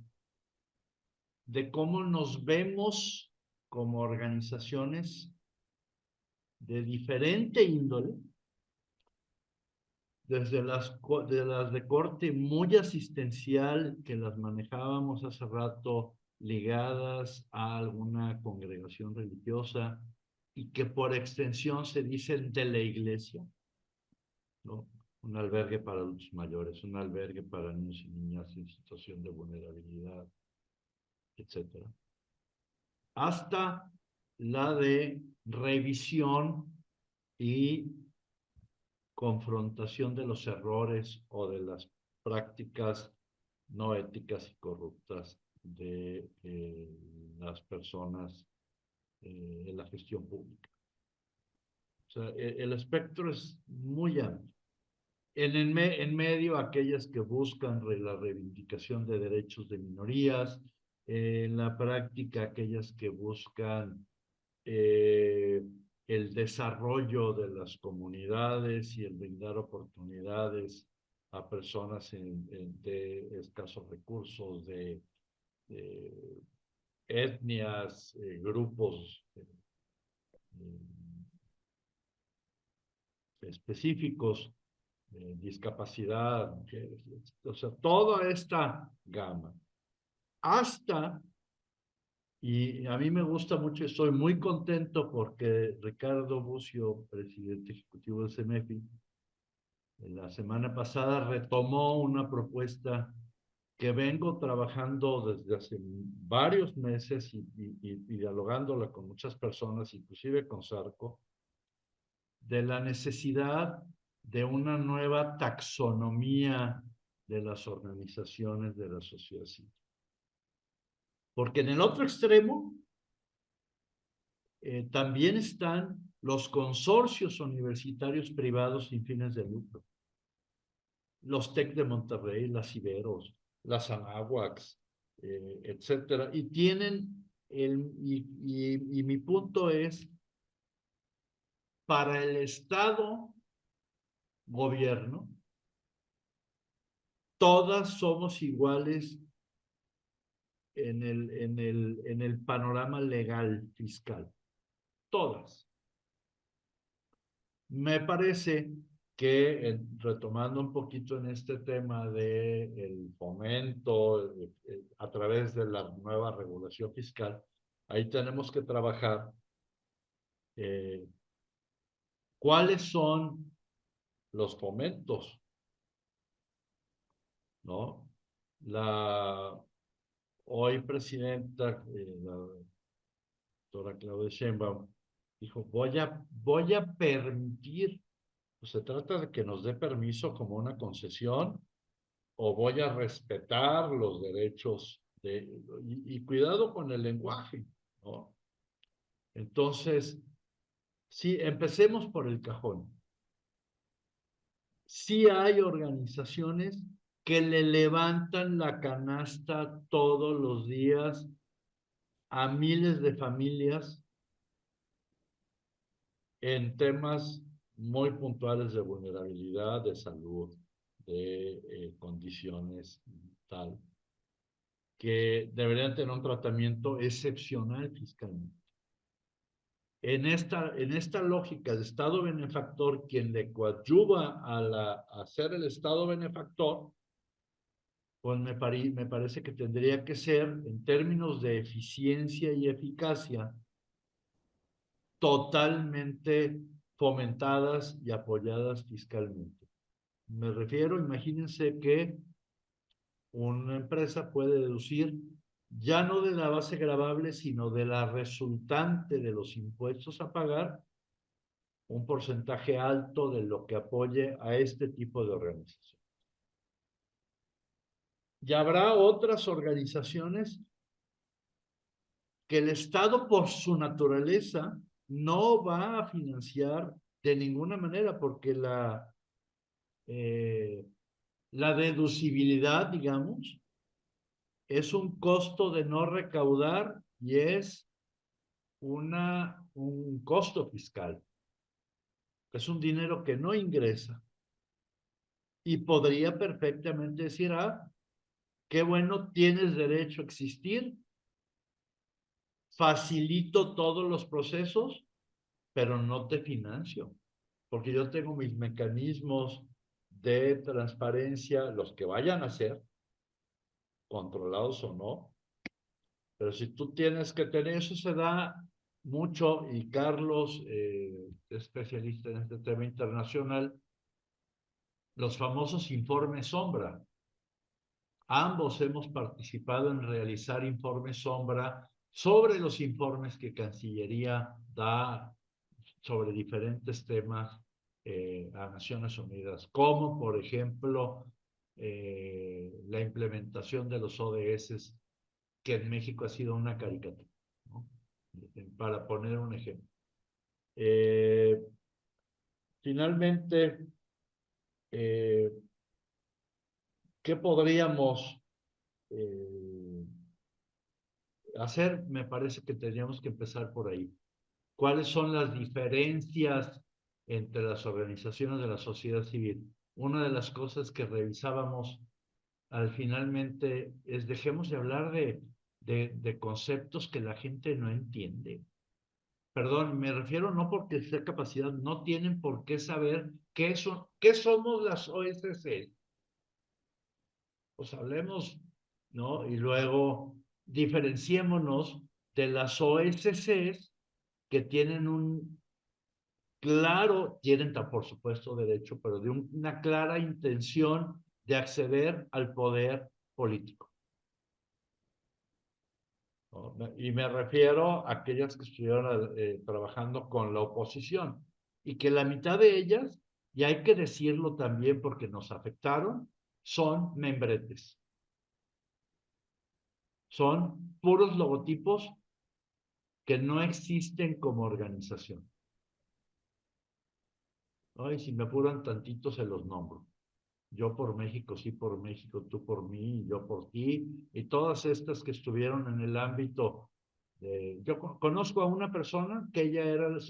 cómo nos vemos como organizaciones de diferente índole, desde las de corte muy asistencial, que las manejábamos hace rato, ligadas a alguna congregación religiosa y que por extensión se dicen de la iglesia, ¿no? Un albergue para adultos mayores, un albergue para niños y niñas en situación de vulnerabilidad, etcétera, hasta la de revisión y confrontación de los errores o de las prácticas no éticas y corruptas de las personas en la gestión pública. O sea, el espectro es muy amplio. En medio, aquellas que buscan la reivindicación de derechos de minorías, en la práctica, aquellas que buscan el desarrollo de las comunidades y el brindar oportunidades a personas de escasos recursos, de etnias, grupos específicos, discapacidad, mujeres, o sea, toda esta gama. Hasta, y a mí me gusta mucho, estoy muy contento porque Ricardo Bucio, presidente ejecutivo del CEMEFI, la semana pasada retomó una propuesta que vengo trabajando desde hace varios meses y dialogándola con muchas personas, inclusive con Sarco, de la necesidad de una nueva taxonomía de las organizaciones de la sociedad civil. Porque en el otro extremo también están los consorcios universitarios privados sin fines de lucro. Los TEC de Monterrey, las Iberos, las Anáhuacs, etcétera. Y tienen, y mi punto es, para el Estado, gobierno, todas somos iguales en el panorama legal fiscal. Todas. Me parece que, retomando un poquito en este tema del fomento a través de la nueva regulación fiscal, ahí tenemos que trabajar cuáles son los fomentos, ¿no? La hoy presidenta, la doctora Claudia Sheinbaum, dijo, voy a permitir, pues se trata de que nos dé permiso como una concesión, o voy a respetar los derechos y cuidado con el lenguaje, ¿no? Entonces, sí, empecemos por el cajón. Sí hay organizaciones que le levantan la canasta todos los días a miles de familias en temas muy puntuales de vulnerabilidad, de salud, de condiciones tal, que deberían tener un tratamiento excepcional fiscalmente. En esta lógica de Estado benefactor, quien le coadyuva a ser el Estado benefactor, pues me parece que tendría que ser, en términos de eficiencia y eficacia, totalmente fomentadas y apoyadas fiscalmente. Me refiero, imagínense que una empresa puede deducir ya no de la base gravable, sino de la resultante de los impuestos a pagar, un porcentaje alto de lo que apoye a este tipo de organización. Y habrá otras organizaciones que el Estado, por su naturaleza, no va a financiar de ninguna manera, porque la deducibilidad, digamos, es un costo de no recaudar y es un costo fiscal. Es un dinero que no ingresa. Y podría perfectamente decir, qué bueno, tienes derecho a existir, facilito todos los procesos, pero no te financio, porque yo tengo mis mecanismos de transparencia, los que vayan a ser, controlados o no, pero si tú tienes que tener, eso se da mucho, y Carlos, especialista en este tema internacional, los famosos informes sombra. Ambos hemos participado en realizar informes sombra sobre los informes que Cancillería da sobre diferentes temas a Naciones Unidas, como por ejemplo la implementación de los ODS, que en México ha sido una caricatura, ¿no? Para poner un ejemplo. Finalmente, ¿qué podríamos hacer? Me parece que tendríamos que empezar por ahí. ¿Cuáles son las diferencias entre las organizaciones de la sociedad civil? Una de las cosas que revisábamos al finalmente es, dejemos de hablar de de conceptos que la gente no entiende. Perdón, me refiero no porque sea capacidad, no tienen por qué saber qué somos las OSC. Pues hablemos, ¿no? Y luego diferenciémonos de las OSCs que tienen tienen por supuesto derecho, pero de una clara intención de acceder al poder político, ¿no? Y me refiero a aquellas que estuvieron trabajando con la oposición y que la mitad de ellas, y hay que decirlo también porque nos afectaron, son membretes. Son puros logotipos que no existen como organización, ¿no? Y si me apuran tantito se los nombro. Yo por México, sí por México, tú por mí, yo por ti, y todas estas que estuvieron en el ámbito de... Yo conozco a una persona que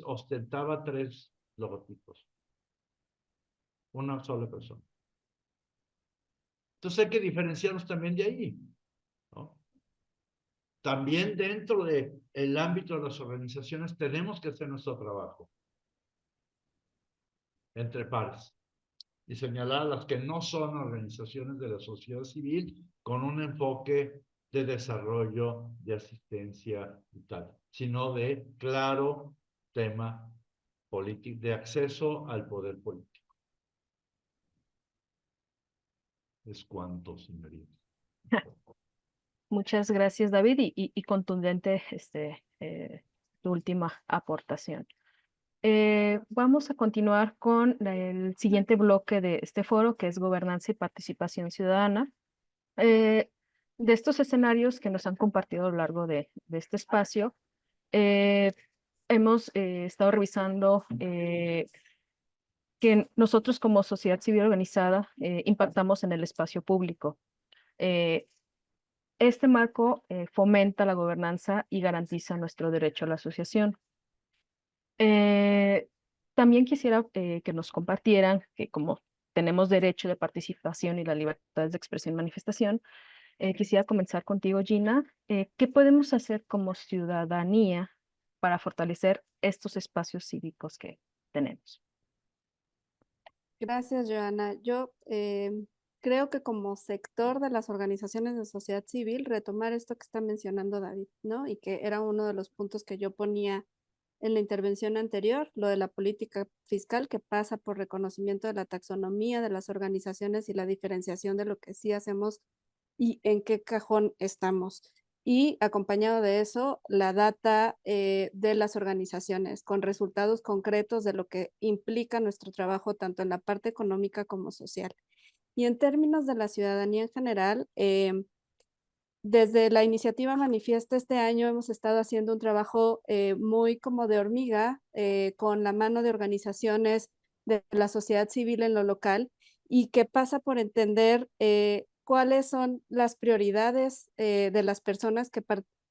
ostentaba 3 logotipos. Una sola persona. Entonces hay que diferenciarnos también de ahí, ¿no? También dentro del ámbito de las organizaciones tenemos que hacer nuestro trabajo entre pares y señalar a las que no son organizaciones de la sociedad civil con un enfoque de desarrollo, de asistencia y tal, sino de claro tema político, de acceso al poder político. Es cuanto, señorías. Muchas gracias, David, y contundente tu última aportación. Vamos a continuar con el siguiente bloque de este foro, que es gobernanza y participación ciudadana. De estos escenarios que nos han compartido a lo largo de este espacio, hemos estado revisando que nosotros como sociedad civil organizada impactamos en el espacio público. Este marco fomenta la gobernanza y garantiza nuestro derecho a la asociación. También quisiera que nos compartieran que como tenemos derecho de participación y la libertad de expresión y manifestación, quisiera comenzar contigo, Gina. ¿Qué podemos hacer como ciudadanía para fortalecer estos espacios cívicos que tenemos? Gracias, Joana. Yo creo que como sector de las organizaciones de sociedad civil, retomar esto que está mencionando David, ¿no? Y que era uno de los puntos que yo ponía en la intervención anterior, lo de la política fiscal que pasa por reconocimiento de la taxonomía de las organizaciones y la diferenciación de lo que sí hacemos y en qué cajón estamos. Y acompañado de eso, la data de las organizaciones con resultados concretos de lo que implica nuestro trabajo tanto en la parte económica como social. Y en términos de la ciudadanía en general, desde la iniciativa Manifiesta este año hemos estado haciendo un trabajo muy como de hormiga con la mano de organizaciones de la sociedad civil en lo local y que pasa por entender cuáles son las prioridades de las personas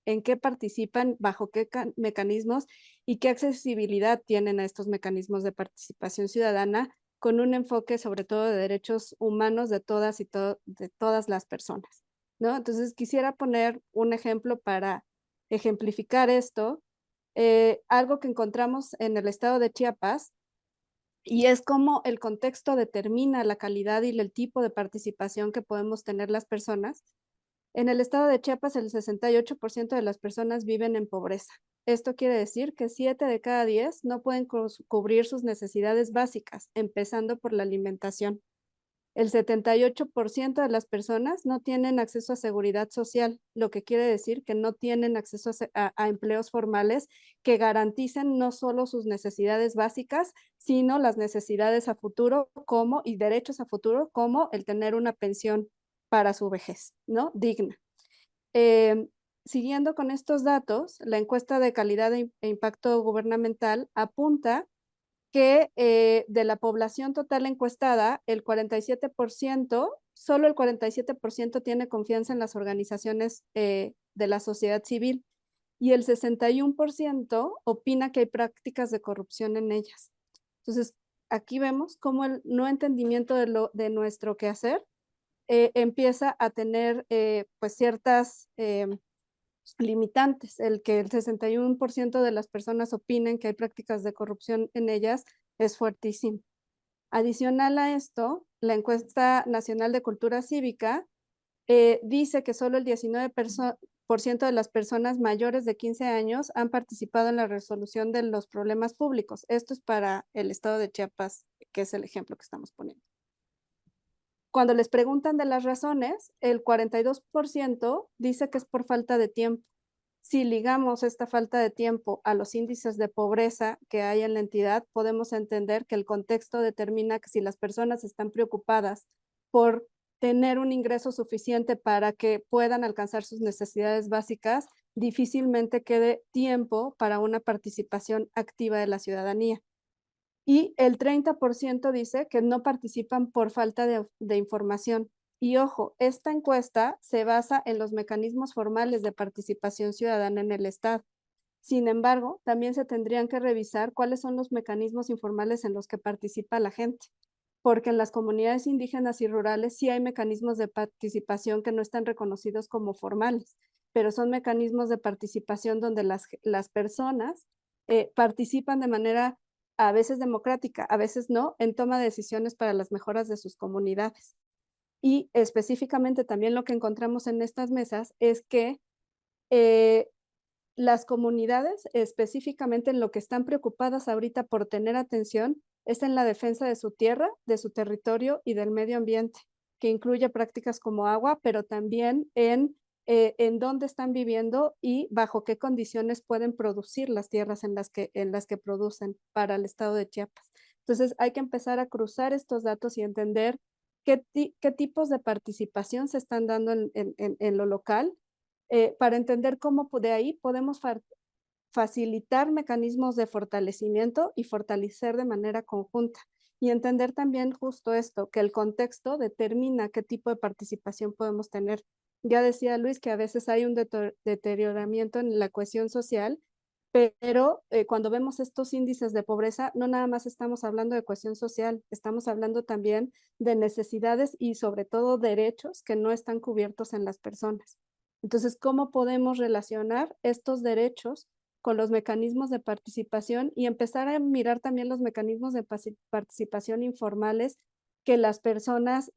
en qué participan, bajo qué mecanismos y qué accesibilidad tienen a estos mecanismos de participación ciudadana con un enfoque sobre todo de derechos humanos de todas de todas las personas, ¿no? Entonces quisiera poner un ejemplo para ejemplificar esto, algo que encontramos en el estado de Chiapas, y es cómo el contexto determina la calidad y el tipo de participación que podemos tener las personas. En el estado de Chiapas, el 68% de las personas viven en pobreza. Esto quiere decir que 7 de cada 10 no pueden cubrir sus necesidades básicas, empezando por la alimentación. El 78% de las personas no tienen acceso a seguridad social, lo que quiere decir que no tienen acceso a empleos formales que garanticen no solo sus necesidades básicas, sino las necesidades a futuro y derechos a futuro, como el tener una pensión para su vejez, ¿no? Digna. Siguiendo con estos datos, la encuesta de calidad e impacto gubernamental apunta que de la población total encuestada, el 47%, solo el 47% tiene confianza en las organizaciones de la sociedad civil y el 61% opina que hay prácticas de corrupción en ellas. Entonces, aquí vemos cómo el no entendimiento de nuestro quehacer empieza a tener pues ciertas limitantes. El que el 61% de las personas opinen que hay prácticas de corrupción en ellas es fuertísimo. Adicional a esto, la encuesta nacional de cultura cívica dice que solo el 19% de las personas mayores de 15 años han participado en la resolución de los problemas públicos. Esto es para el estado de Chiapas, que es el ejemplo que estamos poniendo. Cuando les preguntan de las razones, el 42% dice que es por falta de tiempo. Si ligamos esta falta de tiempo a los índices de pobreza que hay en la entidad, podemos entender que el contexto determina que si las personas están preocupadas por tener un ingreso suficiente para que puedan alcanzar sus necesidades básicas, difícilmente quede tiempo para una participación activa de la ciudadanía. Y el 30% dice que no participan por falta de información. Y ojo, esta encuesta se basa en los mecanismos formales de participación ciudadana en el Estado. Sin embargo, también se tendrían que revisar cuáles son los mecanismos informales en los que participa la gente, porque en las comunidades indígenas y rurales sí hay mecanismos de participación que no están reconocidos como formales, pero son mecanismos de participación donde las personas participan de manera a veces democrática, a veces no, en toma de decisiones para las mejoras de sus comunidades. Y específicamente también lo que encontramos en estas mesas es que las comunidades, específicamente en lo que están preocupadas ahorita por tener atención, es en la defensa de su tierra, de su territorio y del medio ambiente, que incluye prácticas como agua, pero también en dónde están viviendo y bajo qué condiciones pueden producir las tierras en las que producen para el estado de Chiapas. Entonces hay que empezar a cruzar estos datos y entender qué tipos de participación se están dando en lo local, para entender cómo de ahí podemos facilitar mecanismos de fortalecimiento y fortalecer de manera conjunta. Y entender también justo esto, que el contexto determina qué tipo de participación podemos tener. Ya decía Luis que a veces hay un deterioramiento en la cohesión social, pero cuando vemos estos índices de pobreza, no nada más estamos hablando de cohesión social, estamos hablando también de necesidades y sobre todo derechos que no están cubiertos en las personas. Entonces, ¿cómo podemos relacionar estos derechos con los mecanismos de participación y empezar a mirar también los mecanismos de participación informales que las personas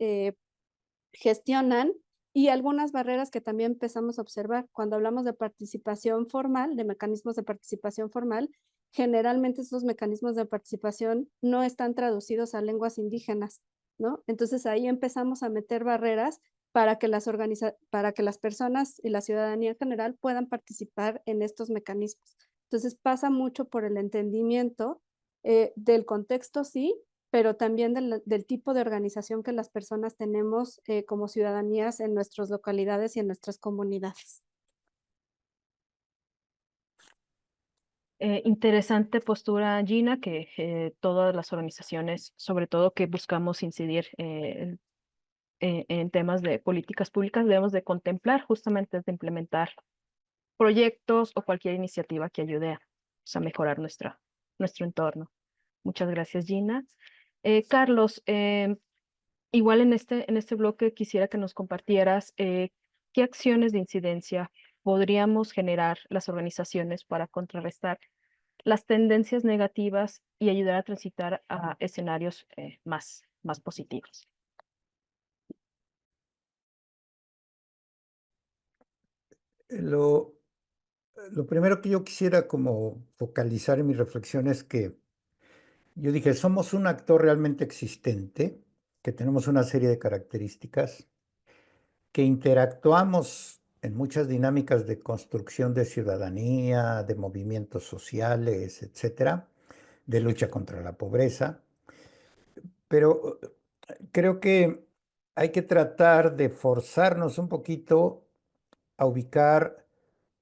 gestionan y algunas barreras que también empezamos a observar? Cuando hablamos de participación formal, de mecanismos de participación formal, generalmente estos mecanismos de participación no están traducidos a lenguas indígenas, ¿no? Entonces ahí empezamos a meter barreras para que las personas y la ciudadanía en general puedan participar en estos mecanismos. Entonces pasa mucho por el entendimiento del contexto, sí, pero también del tipo de organización que las personas tenemos como ciudadanías en nuestras localidades y en nuestras comunidades. Interesante postura, Gina, que todas las organizaciones, sobre todo que buscamos incidir en temas de políticas públicas, debemos de contemplar justamente de implementar proyectos o cualquier iniciativa que ayude a mejorar nuestro entorno. Muchas gracias, Gina. Carlos, igual en este bloque quisiera que nos compartieras qué acciones de incidencia podríamos generar las organizaciones para contrarrestar las tendencias negativas y ayudar a transitar a escenarios más positivos. Lo primero que yo quisiera como focalizar en mi reflexión es que yo dije, somos un actor realmente existente, que tenemos una serie de características, que interactuamos en muchas dinámicas de construcción de ciudadanía, de movimientos sociales, etcétera, de lucha contra la pobreza, pero creo que hay que tratar de forzarnos un poquito a ubicar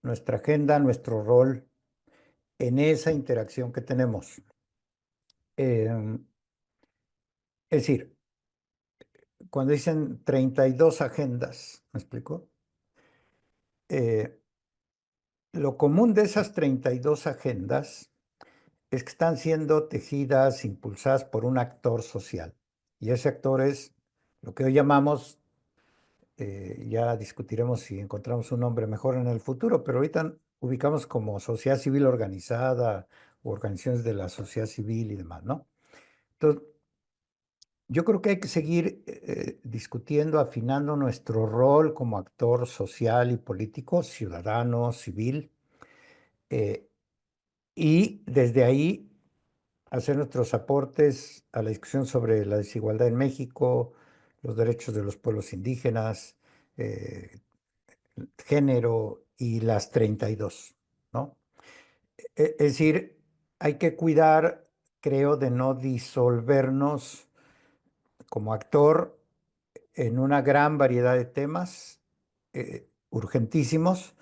nuestra agenda, nuestro rol en esa interacción que tenemos. Es decir, cuando dicen 32 agendas, ¿me explico? Lo común de esas 32 agendas es que están siendo tejidas, impulsadas por un actor social. Y ese actor es lo que hoy llamamos Ya discutiremos si encontramos un nombre mejor en el futuro, pero ahorita ubicamos como sociedad civil organizada o organizaciones de la sociedad civil y demás, ¿no? Entonces, yo creo que hay que seguir discutiendo, afinando nuestro rol como actor social y político, ciudadano, civil, eh, y desde ahí hacer nuestros aportes a la discusión sobre la desigualdad en México, los derechos de los pueblos indígenas, eh, género y las 32, ¿no? Es decir, hay que cuidar, creo, de no disolvernos como actor en una gran variedad de temas urgentísimos,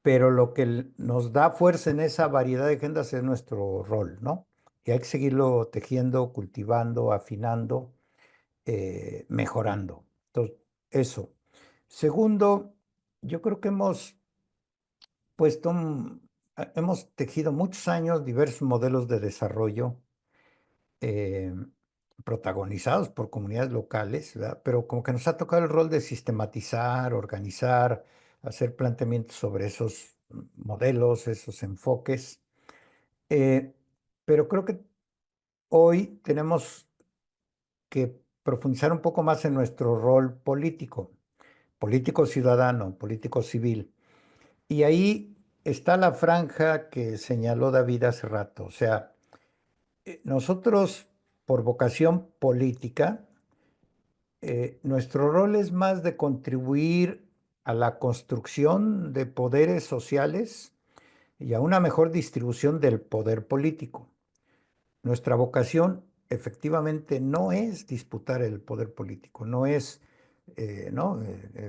pero lo que nos da fuerza en esa variedad de agendas es nuestro rol, ¿no? Y hay que seguirlo tejiendo, cultivando, afinando, mejorando. Entonces, eso. Segundo, yo creo que hemos tejido muchos años diversos modelos de desarrollo eh, protagonizados por comunidades locales, ¿verdad? Pero como que nos ha tocado el rol de sistematizar, organizar, hacer planteamientos sobre esos modelos, esos enfoques. Eh, pero creo que hoy tenemos que profundizar un poco más en nuestro rol político, político ciudadano, político civil. Y ahí está la franja que señaló David hace rato. O sea, nosotros por vocación política, nuestro rol es más de contribuir a la construcción de poderes sociales y a una mejor distribución del poder político. Nuestra vocación efectivamente no es disputar el poder político, no es ¿no?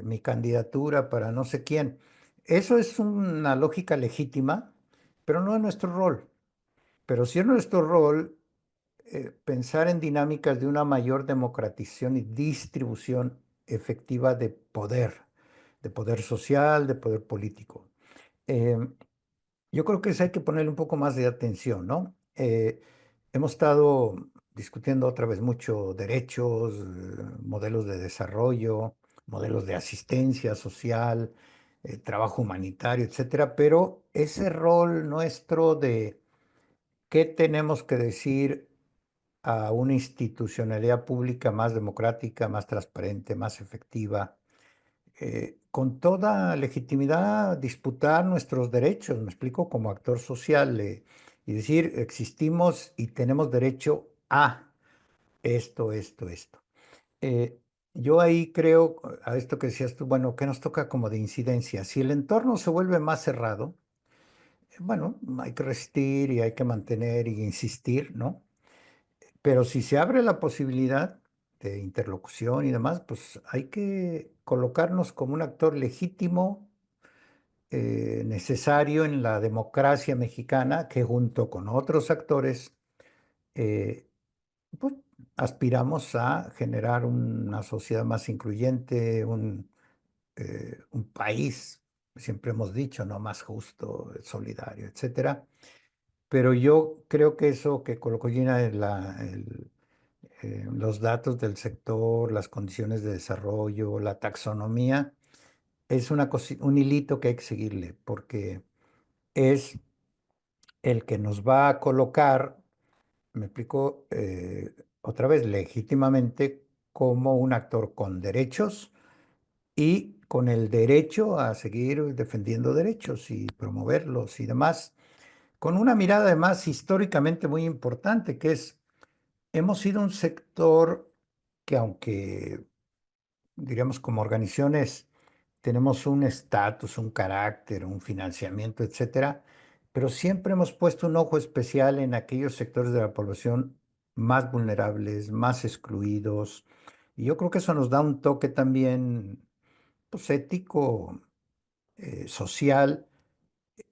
Mi candidatura para no sé quién. Eso es una lógica legítima, pero no es nuestro rol. Pero sí es nuestro rol pensar en dinámicas de una mayor democratización y distribución efectiva de poder social, de poder político. Em, yo creo que eso hay que ponerle un poco más de atención, ¿no? Hemos estado discutiendo otra vez mucho derechos, modelos de desarrollo, modelos de asistencia social, trabajo humanitario, etcétera, pero ese rol nuestro de qué tenemos que decir a una institucionalidad pública más democrática, más transparente, más efectiva, con toda legitimidad disputar nuestros derechos, me explico, como actor social, y decir, existimos y tenemos derecho a esto, esto, esto. Eh, yo ahí creo, a esto que decías tú, bueno, ¿qué nos toca como de incidencia? Si el entorno se vuelve más cerrado, bueno, hay que resistir y hay que mantener y insistir, ¿no? Pero si se abre la posibilidad de interlocución y demás, pues hay que colocarnos como un actor legítimo, necesario en la democracia mexicana, que junto con otros actores, eh, pues aspiramos a generar una sociedad más incluyente, un país, siempre hemos dicho, ¿no? Más justo, solidario, etcétera. Pero yo creo que eso que colocó Gina en los datos del sector, las condiciones de desarrollo, la taxonomía, es un hilito que hay que seguirle, porque es el que nos va a colocar, me explico, otra vez, legítimamente como un actor con derechos y con el derecho a seguir defendiendo derechos y promoverlos y demás, con una mirada además históricamente muy importante, que es, hemos sido un sector que aunque, diríamos, como organizaciones, tenemos un estatus, un carácter, un financiamiento, etcétera, pero siempre hemos puesto un ojo especial en aquellos sectores de la población más vulnerables, más excluidos. Y yo creo que eso nos da un toque también, pues, ético, social,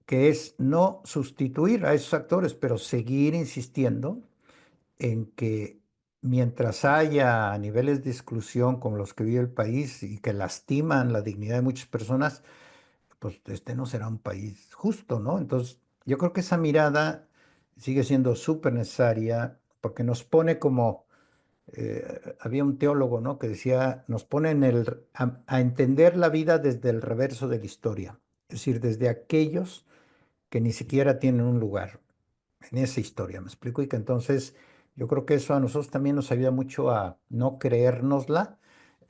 que es no sustituir a esos actores, pero seguir insistiendo en que mientras haya niveles de exclusión como los que vive el país y que lastiman la dignidad de muchas personas, pues este no será un país justo, ¿no? Entonces, yo creo que esa mirada sigue siendo súper necesaria porque nos pone como había un teólogo, ¿no? Que decía, nos pone a entender la vida desde el reverso de la historia, es decir, desde aquellos que ni siquiera tienen un lugar en esa historia, ¿me explico? Y que entonces yo creo que eso a nosotros también nos ayuda mucho a no creérnosla,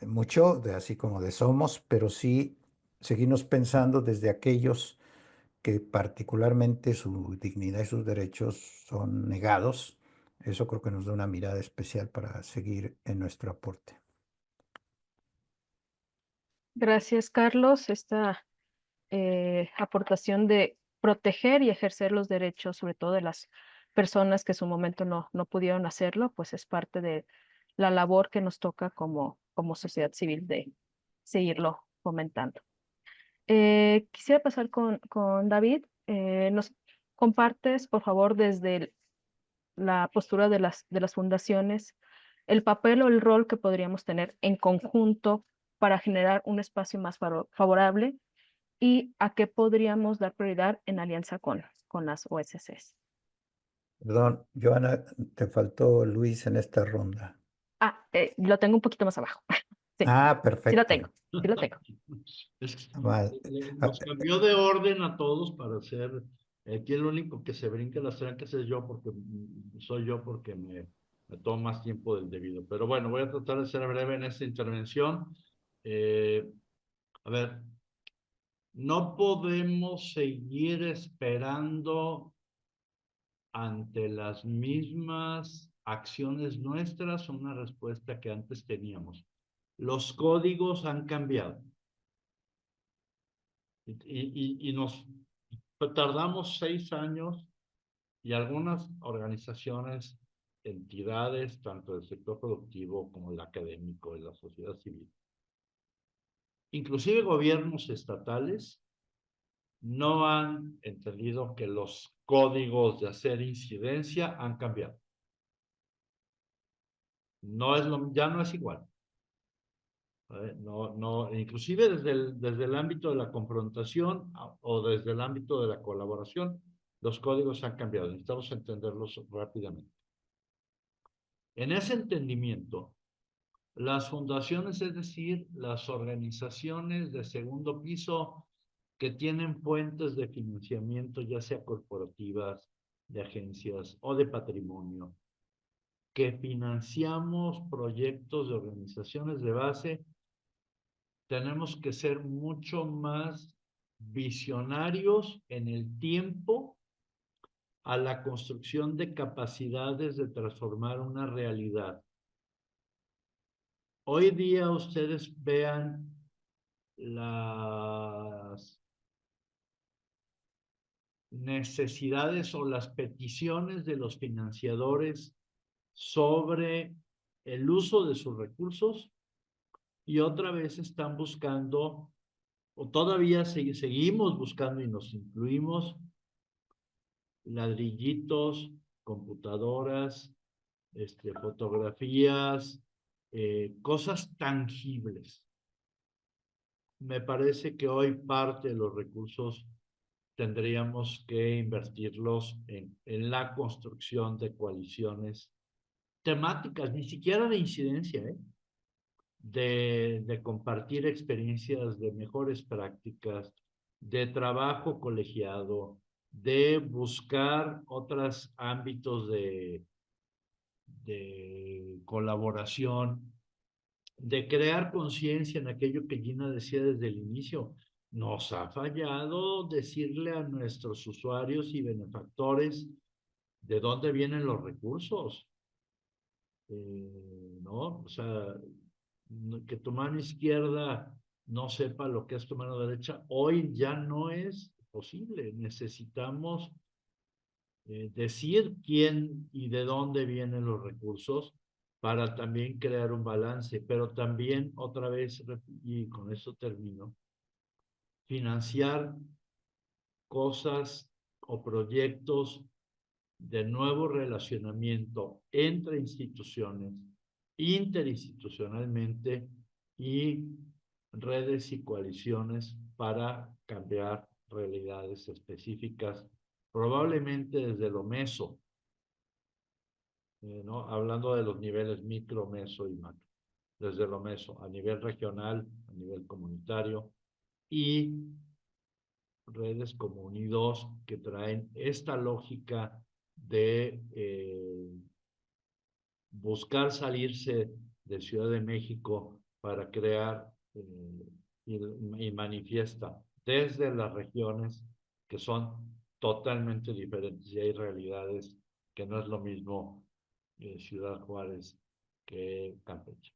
mucho, así como de somos, pero sí seguirnos pensando desde aquellos que particularmente su dignidad y sus derechos son negados. Eso creo que nos da una mirada especial para seguir en nuestro aporte. Gracias, Carlos. Esta aportación de proteger y ejercer los derechos, sobre todo de las personas que en su momento no pudieron hacerlo, pues es parte de la labor que nos toca como sociedad civil de seguirlo fomentando. Quisiera pasar con David. ¿Nos compartes, por favor, desde la postura de las fundaciones, el papel o el rol que podríamos tener en conjunto para generar un espacio más favorable y a qué podríamos dar prioridad en alianza con las OSCs? Perdón, Joana, te faltó Luis en esta ronda. Lo tengo un poquito más abajo. Sí, Ah, sí lo perfecto. tengo, sí lo tengo. Es que Mal. nos cambió de orden a todos para hacer. Aquí el único que se brinca las trancas es yo, porque soy yo, porque me tomo más tiempo del debido. Pero bueno, voy a tratar de ser breve en esta intervención. A ver, no podemos seguir esperando ante las mismas acciones nuestras una respuesta que antes teníamos. Los códigos han cambiado. Y nos tardamos 6 años, y algunas organizaciones, entidades, tanto del sector productivo como el académico, de la sociedad civil, inclusive gobiernos estatales, no han entendido que los códigos de hacer incidencia han cambiado. Ya no es igual. Inclusive desde el ámbito de la confrontación o desde el ámbito de la colaboración, los códigos han cambiado. Necesitamos entenderlos rápidamente. En ese entendimiento, las fundaciones, es decir, las organizaciones de segundo piso que tienen fuentes de financiamiento, ya sea corporativas, de agencias o de patrimonio, que financiamos proyectos de organizaciones de base, tenemos que ser mucho más visionarios en el tiempo a la construcción de capacidades de transformar una realidad. Hoy día ustedes vean las necesidades o las peticiones de los financiadores sobre el uso de sus recursos, y otra vez están buscando, o todavía seguimos buscando, y nos incluimos, ladrillitos, computadoras, fotografías, cosas tangibles. Me parece que hoy parte de los recursos tendríamos que invertirlos en la construcción de coaliciones temáticas, ni siquiera de incidencia, de compartir experiencias de mejores prácticas, de trabajo colegiado, de buscar otros ámbitos de colaboración, de crear conciencia en aquello que Gina decía desde el inicio. Nos ha fallado decirle a nuestros usuarios y benefactores de dónde vienen los recursos. ¿No? O sea, que tu mano izquierda no sepa lo que es tu mano derecha, hoy ya no es posible. Necesitamos decir quién y de dónde vienen los recursos para también crear un balance, pero también otra vez, y con eso termino, financiar cosas o proyectos de nuevo relacionamiento entre instituciones, interinstitucionalmente, y redes y coaliciones para cambiar realidades específicas, probablemente desde lo meso, ¿no? Hablando de los niveles micro, meso y macro. Desde lo meso, a nivel regional, a nivel comunitario, y redes como Unidos que traen esta lógica de buscar salirse de Ciudad de México para crear y manifiesta desde las regiones que son totalmente diferentes y hay realidades que no es lo mismo Ciudad Juárez que Campeche.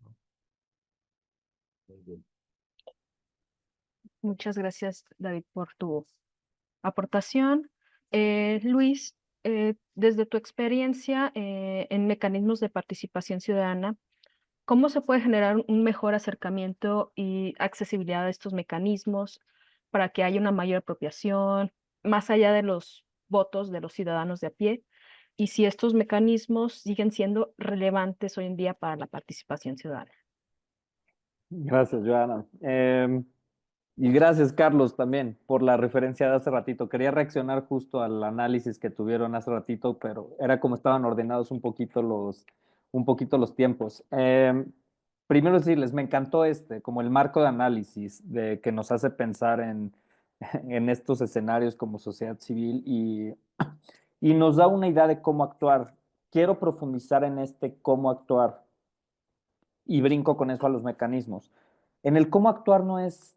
¿No? Muy bien. Muchas gracias, David, por tu aportación. Luis, desde tu experiencia en mecanismos de participación ciudadana, ¿cómo se puede generar un mejor acercamiento y accesibilidad a estos mecanismos para que haya una mayor apropiación, más allá de los votos de los ciudadanos de a pie? Y si estos mecanismos siguen siendo relevantes hoy en día para la participación ciudadana. Gracias, Joana. Y gracias, Carlos, también por la referencia de hace ratito. Quería reaccionar justo al análisis que tuvieron hace ratito, pero era como estaban ordenados un poquito los tiempos. Primero decirles, me encantó como el marco de análisis que nos hace pensar en estos escenarios como sociedad civil y nos da una idea de cómo actuar. Quiero profundizar en cómo actuar y brinco con eso a los mecanismos. En el cómo actuar no es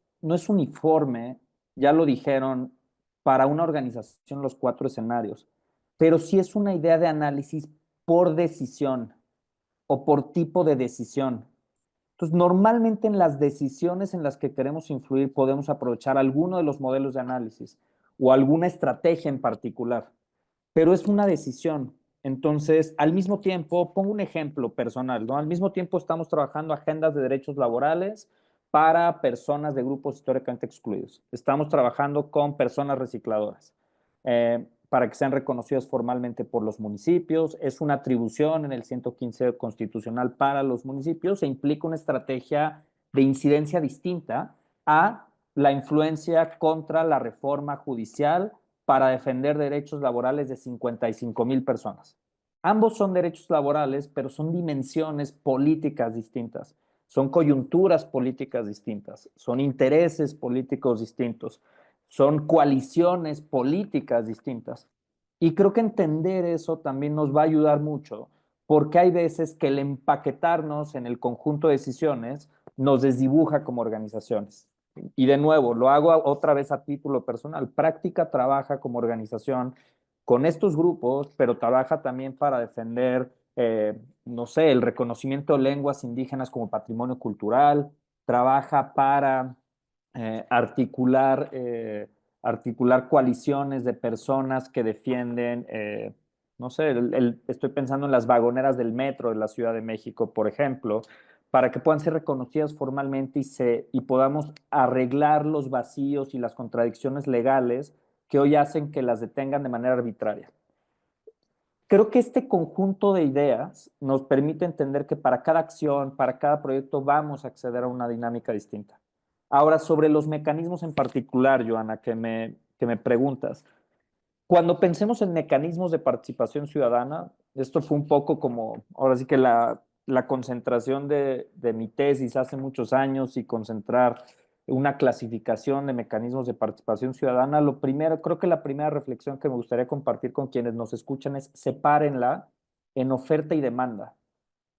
uniforme, ya lo dijeron, para una organización los 4 escenarios, pero sí es una idea de análisis por decisión o por tipo de decisión. Entonces, normalmente en las decisiones en las que queremos influir podemos aprovechar alguno de los modelos de análisis o alguna estrategia en particular, pero es una decisión. Entonces, al mismo tiempo, pongo un ejemplo personal, ¿no? Al mismo tiempo estamos trabajando agendas de derechos laborales para personas de grupos históricamente excluidos. Estamos trabajando con personas recicladoras para que sean reconocidas formalmente por los municipios. Es una atribución en el 115 constitucional para los municipios e implica una estrategia de incidencia distinta a la influencia contra la reforma judicial para defender derechos laborales de 55,000 personas. Ambos son derechos laborales, pero son dimensiones políticas distintas, son coyunturas políticas distintas, son intereses políticos distintos, son coaliciones políticas distintas. Y creo que entender eso también nos va a ayudar mucho, porque hay veces que el empaquetarnos en el conjunto de decisiones nos desdibuja como organizaciones. Y de nuevo, lo hago otra vez a título personal. Práctica trabaja como organización con estos grupos, pero trabaja también para defender, no sé, el reconocimiento de lenguas indígenas como patrimonio cultural, trabaja para articular coaliciones de personas que defienden, no sé, estoy pensando en las vagoneras del metro de la Ciudad de México, por ejemplo, para que puedan ser reconocidas formalmente y podamos arreglar los vacíos y las contradicciones legales que hoy hacen que las detengan de manera arbitraria. Creo que este conjunto de ideas nos permite entender que para cada acción, para cada proyecto, vamos a acceder a una dinámica distinta. Ahora, sobre los mecanismos en particular, Joana, que me preguntas, cuando pensemos en mecanismos de participación ciudadana, esto fue un poco como, ahora sí que la concentración de mi tesis hace muchos años y concentrar una clasificación de mecanismos de participación ciudadana, lo primero, creo que la primera reflexión que me gustaría compartir con quienes nos escuchan es sepárenla en oferta y demanda.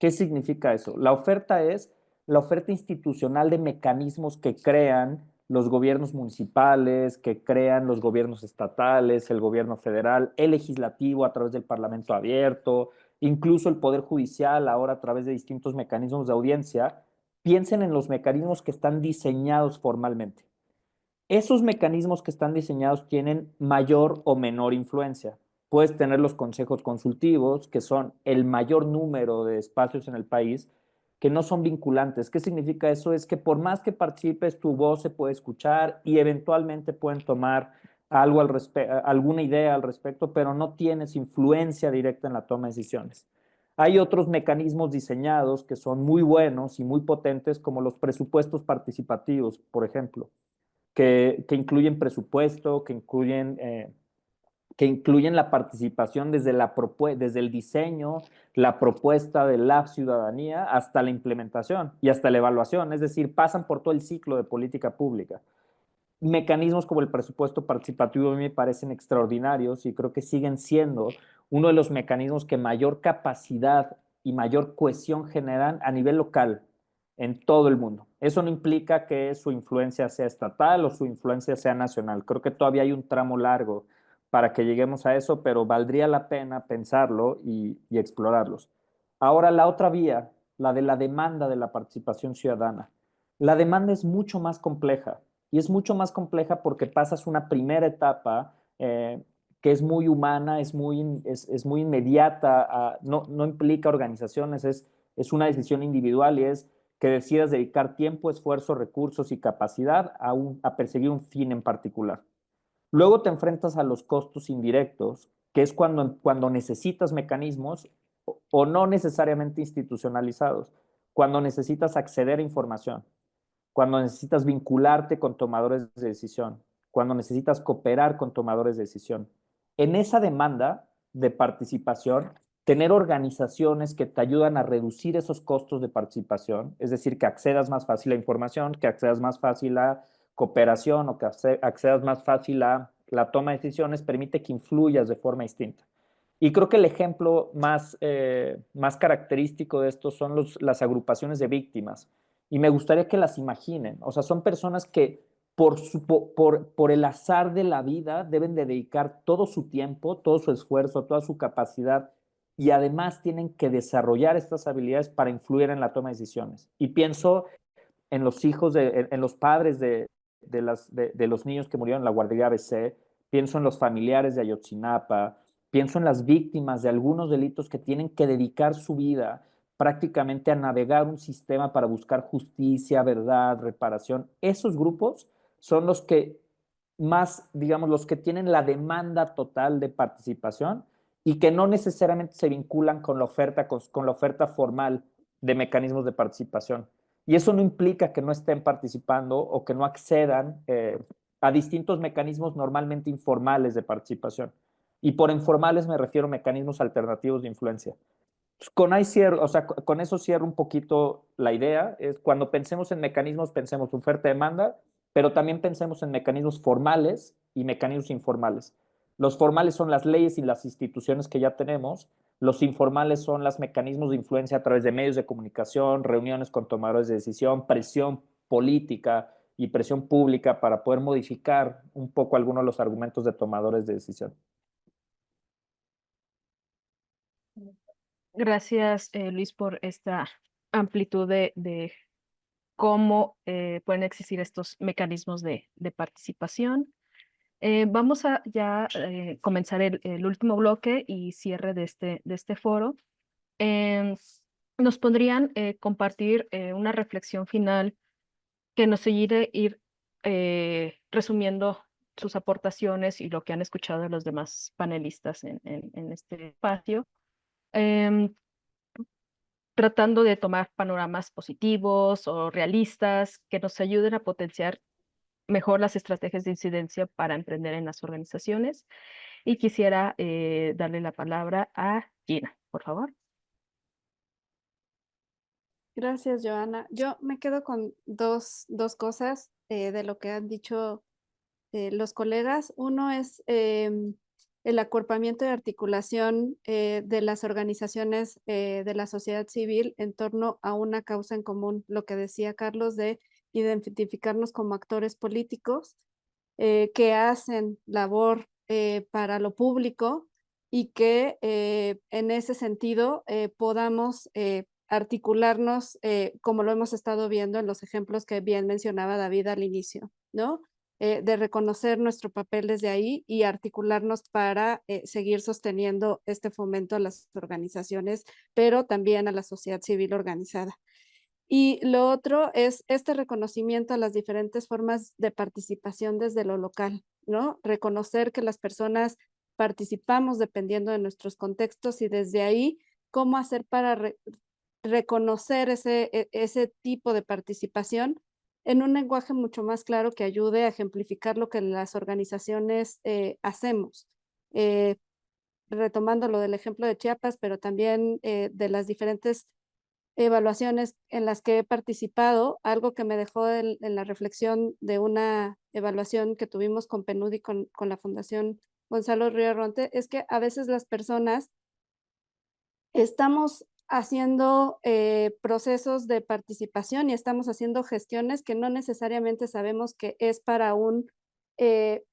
¿Qué significa eso? La oferta es la oferta institucional de mecanismos que crean los gobiernos municipales, que crean los gobiernos estatales, el gobierno federal, el legislativo a través del Parlamento abierto, incluso el Poder Judicial ahora a través de distintos mecanismos de audiencia. Piensen en los mecanismos que están diseñados formalmente. Esos mecanismos que están diseñados tienen mayor o menor influencia. Puedes tener los consejos consultivos, que son el mayor número de espacios en el país, que no son vinculantes. ¿Qué significa eso? Es que por más que participes, tu voz se puede escuchar y eventualmente pueden tomar alguna idea al respecto, pero no tienes influencia directa en la toma de decisiones. Hay otros mecanismos diseñados que son muy buenos y muy potentes, como los presupuestos participativos, por ejemplo, que incluyen presupuesto, que incluyen que incluyen la participación desde el diseño, la propuesta de la ciudadanía hasta la implementación y hasta la evaluación, es decir, pasan por todo el ciclo de política pública. Mecanismos como el presupuesto participativo a mí me parecen extraordinarios y creo que siguen siendo uno de los mecanismos que mayor capacidad y mayor cohesión generan a nivel local en todo el mundo. Eso no implica que su influencia sea estatal o su influencia sea nacional. Creo que todavía hay un tramo largo para que lleguemos a eso, pero valdría la pena pensarlo y explorarlos. Ahora, la otra vía, la de la demanda de la participación ciudadana. La demanda es mucho más compleja. Y es mucho más compleja porque pasas una primera etapa que es muy humana, es muy inmediata, no implica organizaciones, es una decisión individual y es que decidas dedicar tiempo, esfuerzo, recursos y capacidad a perseguir un fin en particular. Luego te enfrentas a los costos indirectos, que es cuando necesitas mecanismos o no necesariamente institucionalizados, cuando necesitas acceder a información, cuando necesitas vincularte con tomadores de decisión, cuando necesitas cooperar con tomadores de decisión. En esa demanda de participación, tener organizaciones que te ayudan a reducir esos costos de participación, es decir, que accedas más fácil a información, que accedas más fácil a cooperación o que accedas más fácil a la toma de decisiones, permite que influyas de forma distinta. Y creo que el ejemplo más característico de esto son las agrupaciones de víctimas. Y me gustaría que las imaginen. O sea, son personas que por el azar de la vida deben de dedicar todo su tiempo, todo su esfuerzo, toda su capacidad y además tienen que desarrollar estas habilidades para influir en la toma de decisiones. Y pienso en los hijos, en los padres de los niños que murieron en la guardería ABC, pienso en los familiares de Ayotzinapa, pienso en las víctimas de algunos delitos que tienen que dedicar su vida prácticamente a navegar un sistema para buscar justicia, verdad, reparación. Esos grupos son los que más, digamos, los que tienen la demanda total de participación y que no necesariamente se vinculan con la oferta formal de mecanismos de participación. Y eso no implica que no estén participando o que no accedan a distintos mecanismos normalmente informales de participación. Y por informales me refiero a mecanismos alternativos de influencia. Con eso cierro un poquito la idea. Es cuando pensemos en mecanismos, pensemos oferta-demanda, pero también pensemos en mecanismos formales y mecanismos informales. Los formales son las leyes y las instituciones que ya tenemos. Los informales son los mecanismos de influencia a través de medios de comunicación, reuniones con tomadores de decisión, presión política y presión pública para poder modificar un poco algunos de los argumentos de tomadores de decisión. Gracias, Luis, por esta amplitud de cómo pueden existir estos mecanismos de participación. Vamos a ya comenzar el último bloque y cierre de este foro. Nos podrían compartir una reflexión final que nos ayude a ir resumiendo sus aportaciones y lo que han escuchado de los demás panelistas en este espacio. Tratando de tomar panoramas positivos o realistas que nos ayuden a potenciar mejor las estrategias de incidencia para emprender en las organizaciones. Y quisiera darle la palabra a Gina, por favor. Gracias, Joana. Yo me quedo con dos cosas de lo que han dicho los colegas. Uno es el acuerpamiento y articulación de las organizaciones de la sociedad civil en torno a una causa en común, lo que decía Carlos de identificarnos como actores políticos que hacen labor para lo público y que en ese sentido podamos articularnos como lo hemos estado viendo en los ejemplos que bien mencionaba David al inicio, ¿no? De reconocer nuestro papel desde ahí y articularnos para seguir sosteniendo este fomento a las organizaciones, pero también a la sociedad civil organizada. Y lo otro es este reconocimiento a las diferentes formas de participación desde lo local, ¿no? Reconocer que las personas participamos dependiendo de nuestros contextos y desde ahí, cómo hacer para reconocer ese tipo de participación en un lenguaje mucho más claro que ayude a ejemplificar lo que las organizaciones hacemos. retomando lo del ejemplo de Chiapas, pero también de las diferentes evaluaciones en las que he participado, algo que me dejó en la reflexión de una evaluación que tuvimos con PNUD y con la Fundación Gonzalo Río Ronte, es que a veces las personas estamos haciendo procesos de participación y estamos haciendo gestiones que no necesariamente sabemos que es para un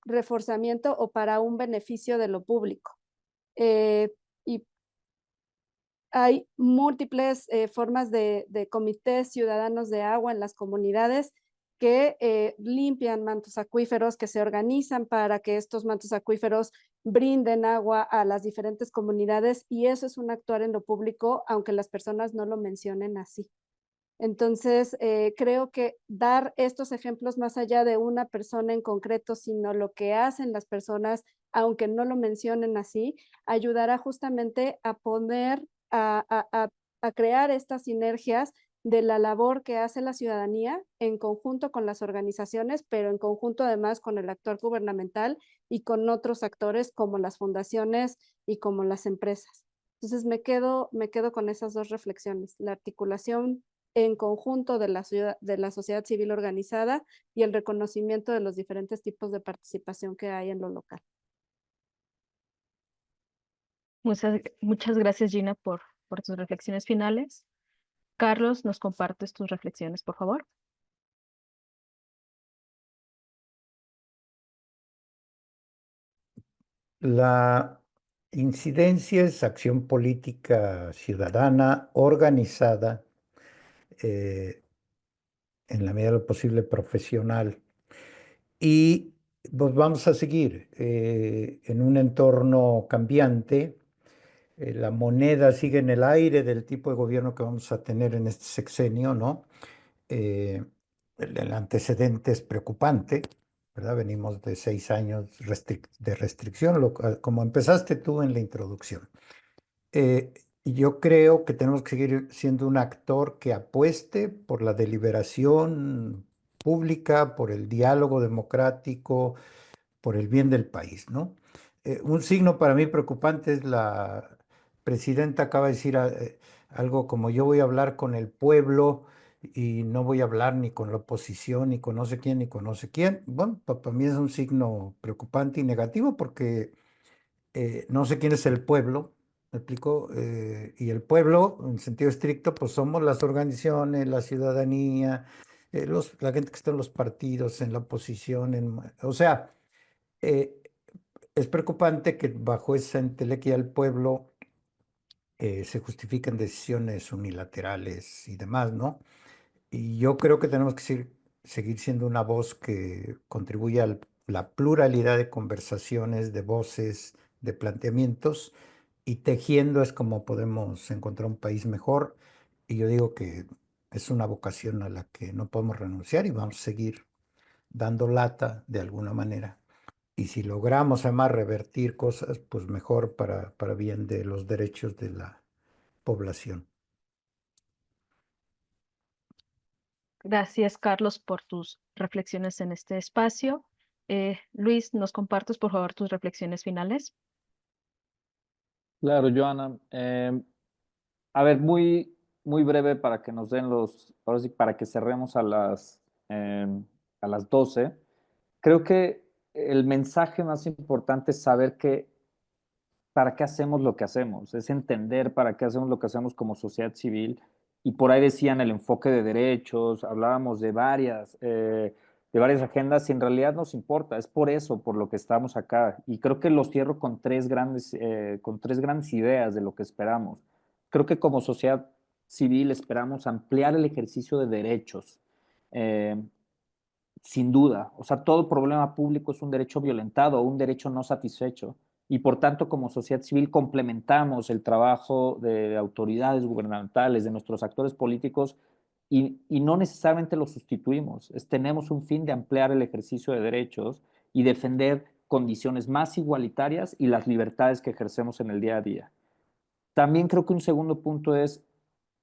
reforzamiento o para un beneficio de lo público. Y hay múltiples formas de comités ciudadanos de agua en las comunidades que limpian mantos acuíferos, que se organizan para que estos mantos acuíferos brinden agua a las diferentes comunidades, y eso es un actuar en lo público, aunque las personas no lo mencionen así. Entonces, creo que dar estos ejemplos más allá de una persona en concreto, sino lo que hacen las personas, aunque no lo mencionen así, ayudará justamente a poner, a crear estas sinergias de la labor que hace la ciudadanía en conjunto con las organizaciones, pero en conjunto además con el actor gubernamental y con otros actores como las fundaciones y como las empresas. Entonces me quedo con esas dos reflexiones, la articulación en conjunto de la sociedad civil organizada y el reconocimiento de los diferentes tipos de participación que hay en lo local. Muchas gracias, Gina, por tus reflexiones finales. Carlos, ¿nos compartes tus reflexiones, por favor? La incidencia es acción política ciudadana organizada, en la medida de lo posible profesional. Y pues vamos a seguir en un entorno cambiante. La moneda sigue en el aire del tipo de gobierno que vamos a tener en este sexenio, ¿no? El antecedente es preocupante, ¿verdad? Venimos de 6 años de restricción, como empezaste tú en la introducción. Yo creo que tenemos que seguir siendo un actor que apueste por la deliberación pública, por el diálogo democrático, por el bien del país, ¿no? Un signo para mí preocupante es la presidenta acaba de decir algo como yo voy a hablar con el pueblo y no voy a hablar ni con la oposición, ni con no sé quién, ni con no sé quién. Bueno, para mí es un signo preocupante y negativo porque no sé quién es el pueblo, ¿me explico? Y el pueblo, en sentido estricto, pues somos las organizaciones, la ciudadanía, la gente que está en los partidos, en la oposición, o sea, eh, es preocupante que bajo esa entelequia del pueblo se justifiquen decisiones unilaterales y demás, ¿no? Y yo creo que tenemos que seguir siendo una voz que contribuya a la pluralidad de conversaciones, de voces, de planteamientos, y tejiendo es como podemos encontrar un país mejor. Y yo digo que es una vocación a la que no podemos renunciar y vamos a seguir dando lata de alguna manera. Y si logramos además revertir cosas, pues mejor para bien de los derechos de la población. Gracias, Carlos, por tus reflexiones en este espacio. Luis, ¿nos compartes, por favor, tus reflexiones finales? Claro, Joana. A ver, muy breve para que nos den ahora sí, para que cerremos a las 12. Creo que el mensaje más importante es saber que para qué hacemos lo que hacemos, es entender para qué hacemos lo que hacemos como sociedad civil. Y por ahí decían el enfoque de derechos, hablábamos de varias agendas y en realidad nos importa, es por eso, por lo que estamos acá. Y creo que lo cierro con tres grandes ideas de lo que esperamos. Creo que como sociedad civil esperamos ampliar el ejercicio de derechos. Eh, Sin duda, o sea, todo problema público es un derecho violentado o un derecho no satisfecho. Y por tanto, como sociedad civil, complementamos el trabajo de autoridades gubernamentales, de nuestros actores políticos, y no necesariamente lo sustituimos. Tenemos un fin de ampliar el ejercicio de derechos y defender condiciones más igualitarias y las libertades que ejercemos en el día a día. También creo que un segundo punto es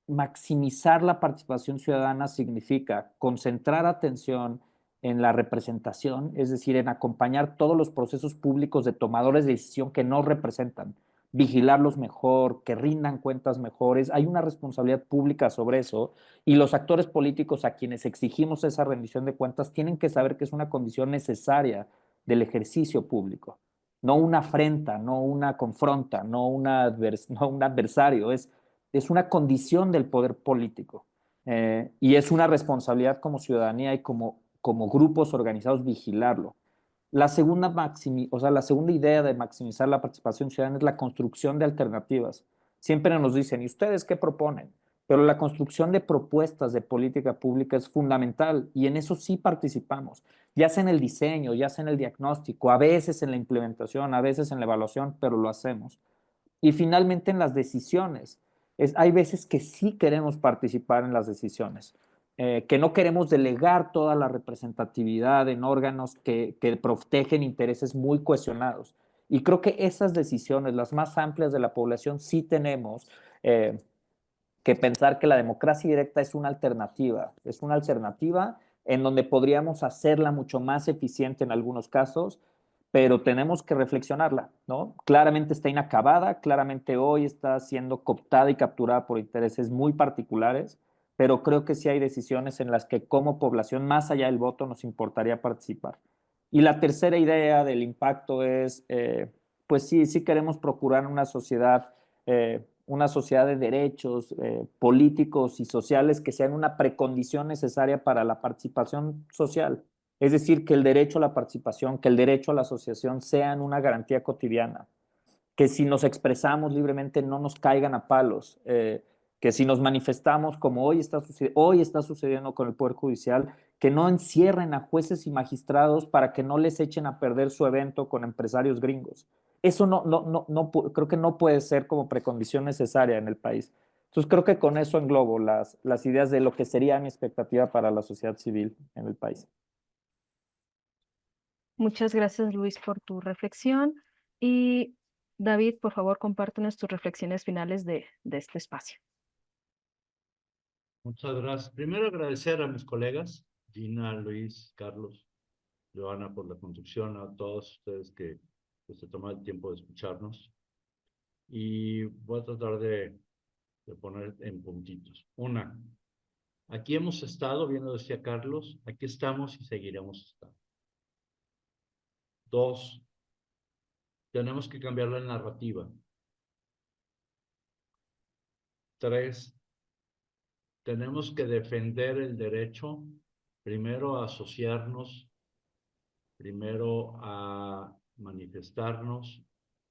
maximizar la participación ciudadana significa concentrar atención en la representación, es decir, en acompañar todos los procesos públicos de tomadores de decisión que nos representan, vigilarlos mejor, que rindan cuentas mejores. Hay una responsabilidad pública sobre eso y los actores políticos a quienes exigimos esa rendición de cuentas tienen que saber que es una condición necesaria del ejercicio público, no una afrenta, no una confronta, no un adversario, es una condición del poder político. Y es una responsabilidad como ciudadanía y como grupos organizados vigilarlo. La segunda, la segunda idea de maximizar la participación ciudadana es la construcción de alternativas. Siempre nos dicen, ¿y ustedes qué proponen? Pero la construcción de propuestas de política pública es fundamental y en eso sí participamos, ya sea en el diseño, ya sea en el diagnóstico, a veces en la implementación, a veces en la evaluación, pero lo hacemos. Y finalmente en las decisiones. Hay veces que sí queremos participar en las decisiones, que no queremos delegar toda la representatividad en órganos que protegen intereses muy cuestionados. Y creo que esas decisiones, las más amplias de la población, sí tenemos que pensar que la democracia directa es una alternativa en donde podríamos hacerla mucho más eficiente en algunos casos, pero tenemos que reflexionarla, ¿no? Claramente está inacabada, claramente hoy está siendo cooptada y capturada por intereses muy particulares, pero creo que sí hay decisiones en las que como población, más allá del voto, nos importaría participar. Y la tercera idea del impacto es, pues sí queremos procurar una sociedad de derechos políticos y sociales que sean una precondición necesaria para la participación social. Es decir, que el derecho a la participación, que el derecho a la asociación sean una garantía cotidiana, que si nos expresamos libremente no nos caigan a palos, que si nos manifestamos como hoy está sucediendo con el Poder Judicial, que no encierren a jueces y magistrados para que no les echen a perder su evento con empresarios gringos. Eso creo que no puede ser como precondición necesaria en el país. Entonces creo que con eso englobo las ideas de lo que sería mi expectativa para la sociedad civil en el país. Muchas gracias, Luis, por tu reflexión. Y David, por favor, compártenos tus reflexiones finales de este espacio. Muchas gracias. Primero agradecer a mis colegas, Gina, Luis, Carlos, Joana, por la conducción, a todos ustedes que se toman el tiempo de escucharnos. Y voy a tratar de poner en puntitos. Una, aquí hemos estado, bien lo decía Carlos, aquí estamos y seguiremos estando. Dos, tenemos que cambiar la narrativa. Tres, tenemos que defender el derecho, primero a asociarnos, primero a manifestarnos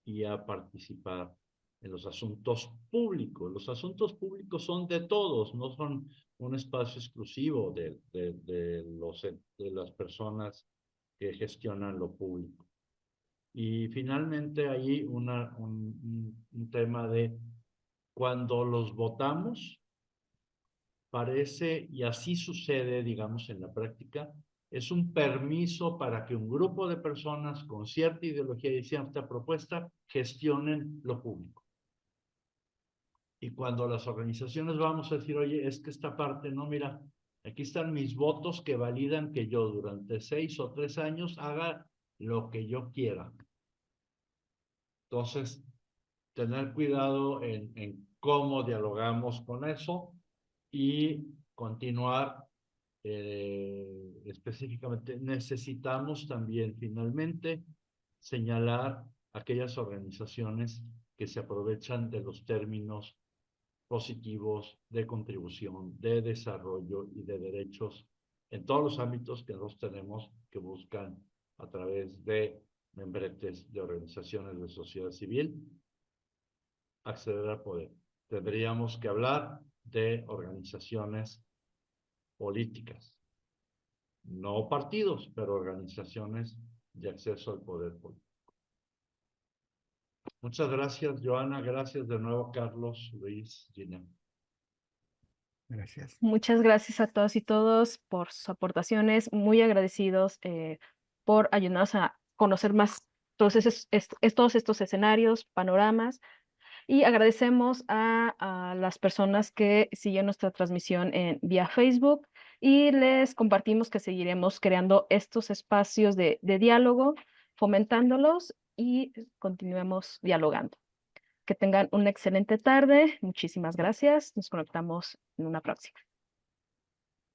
y a participar en los asuntos públicos. Los asuntos públicos son de todos, no son un espacio exclusivo de las personas que gestionan lo público. Y finalmente hay un tema de cuando los votamos, parece, y así sucede, digamos, en la práctica, es un permiso para que un grupo de personas con cierta ideología y cierta propuesta gestionen lo público. Y cuando las organizaciones vamos a decir, oye, es que esta parte, no, mira, aquí están mis votos que validan que yo durante 6 o 3 años haga lo que yo quiera. Entonces, tener cuidado en cómo dialogamos con eso y continuar específicamente. Necesitamos también, finalmente, señalar aquellas organizaciones que se aprovechan de los términos positivos de contribución, de desarrollo y de derechos en todos los ámbitos que nosotros tenemos, que buscan a través de membretes de organizaciones de sociedad civil acceder al poder. Tendríamos que hablar de organizaciones políticas, no partidos, pero organizaciones de acceso al poder político. Muchas gracias, Joana. Gracias de nuevo, Carlos, Luis, Gina. Gracias. Muchas gracias a todas y todos por sus aportaciones. Muy agradecidos por ayudarnos a conocer más todos estos escenarios, panoramas. Y agradecemos a las personas que siguen nuestra transmisión vía Facebook y les compartimos que seguiremos creando estos espacios de diálogo, fomentándolos y continuemos dialogando. Que tengan una excelente tarde. Muchísimas gracias. Nos conectamos en una próxima.